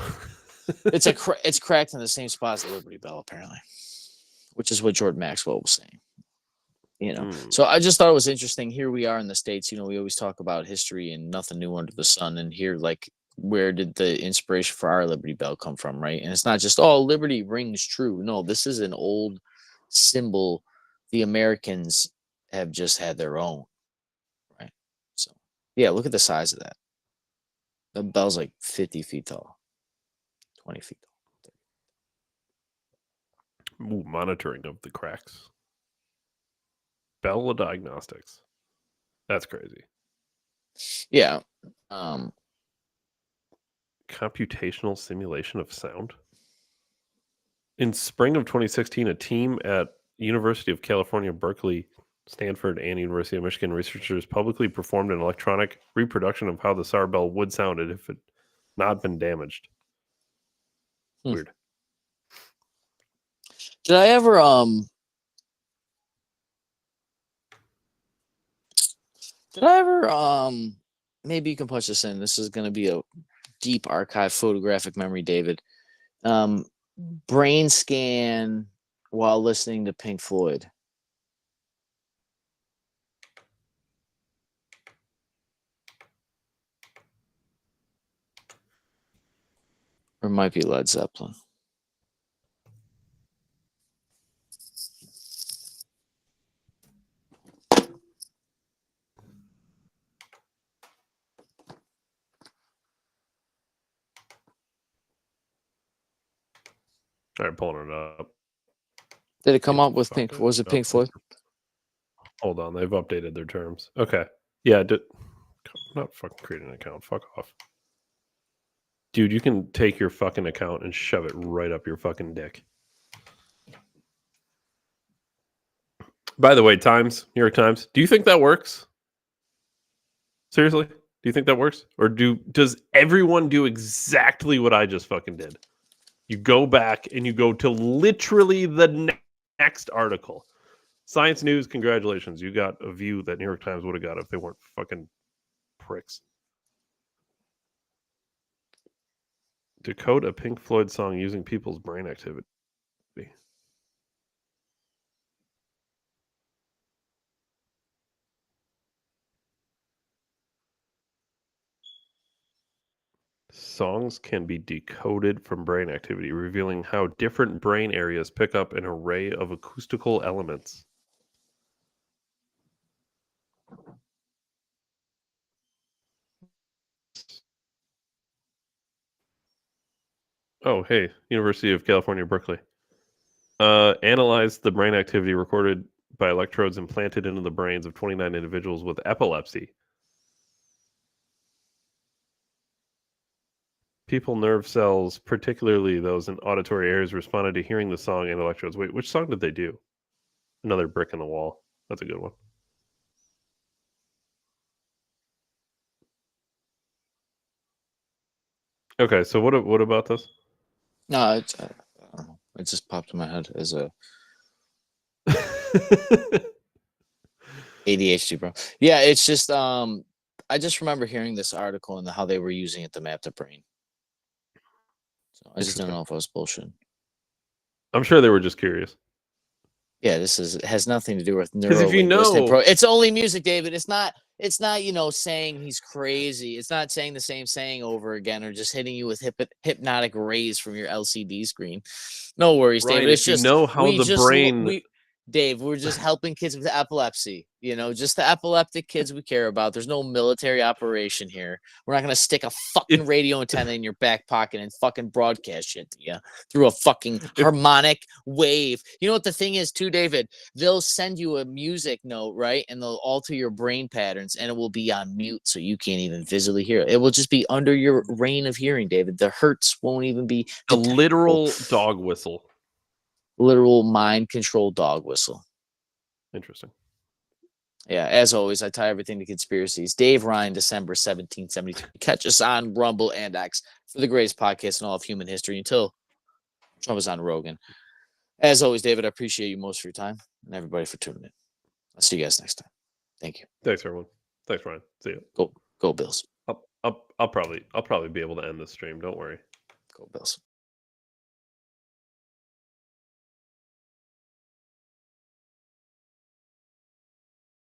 It's cracked in the same spot as the Liberty Bell, apparently, which is what Jordan Maxwell was saying. You know, so I just thought it was interesting. Here we are in the States. You know, we always talk about history and nothing new under the sun. And here, like, where did the inspiration for our Liberty Bell come from, right? And it's not just, oh, liberty rings true. No, this is an old symbol. The Americans have just had their own, right? So, yeah, look at the size of that. The bell's like 50 feet tall, 20 feet tall. Ooh, monitoring of the cracks. Bell Diagnostics. That's crazy. Yeah. Computational simulation of sound. In spring of 2016, a team at University of California, Berkeley, Stanford, and University of Michigan researchers publicly performed an electronic reproduction of how the Tsar Bell would sounded if it not been damaged. Weird. Did I ever Did I ever maybe you can punch this in. This is gonna be a deep archive photographic memory, David. Brain scan while listening to Pink Floyd. Or it might be Led Zeppelin. All right, pulling it up. Did it come Yeah, up with fuck Pink? it. Was it No, Pink Floyd? Hold on, they've updated their terms. Okay. Yeah, I'm not fucking creating an account. Fuck off. Dude, you can take your fucking account and shove it right up your fucking dick. By the way, New York Times, do you think that works? Seriously? Do you think that works? Or does everyone do exactly what I just fucking did? You go back and you go to literally the next article. Science News, congratulations. You got a view that New York Times would have got if they weren't fucking pricks. Decode a Pink Floyd song using people's brain activity. Songs can be decoded from brain activity, revealing how different brain areas pick up an array of acoustical elements. Oh, hey, University of California, Berkeley. Analyzed the brain activity recorded by electrodes implanted into the brains of 29 individuals with epilepsy. People nerve cells, particularly those in auditory areas, responded to hearing the song and electrodes. Wait, which song did they do? Another Brick in the Wall. That's a good one. Okay, so what about this? No, it's, I don't know. It just popped in my head as a ADHD, bro. Yeah, it's just I just remember hearing this article and how they were using it to map the brain. So I just don't know if I was bullshit. I'm sure they were just curious. Yeah, has nothing to do with Because if you know, it's only music, David. It's not saying he's crazy. It's not saying the same saying over again or just hitting you with hypnotic rays from your LCD screen. No worries, Ryan, David. It's if you just know how the brain. Dave, we're just helping kids with epilepsy. Just the epileptic kids we care about. There's no military operation here. We're not gonna stick a fucking radio antenna in your back pocket and fucking broadcast shit to you through a fucking harmonic wave. You know what the thing is too, David? They'll send you a music note, right? And they'll alter your brain patterns and it will be on mute so you can't even visually hear it. It will just be under your reign of hearing, David. The hertz won't even be a literal dog whistle. Literal mind control dog whistle. Interesting. Yeah, as always, I tie everything to conspiracies. Dave Ryan, December 1772. Catch us on Rumble and X for the greatest podcast in all of human history until Trump is on Rogan. As always, David, I appreciate you most for your time and everybody for tuning in. I'll see you guys next time. Thank you. Thanks, everyone. Thanks, Ryan. See you. Go Bills. I'll probably be able to end the stream. Don't worry. Go Bills.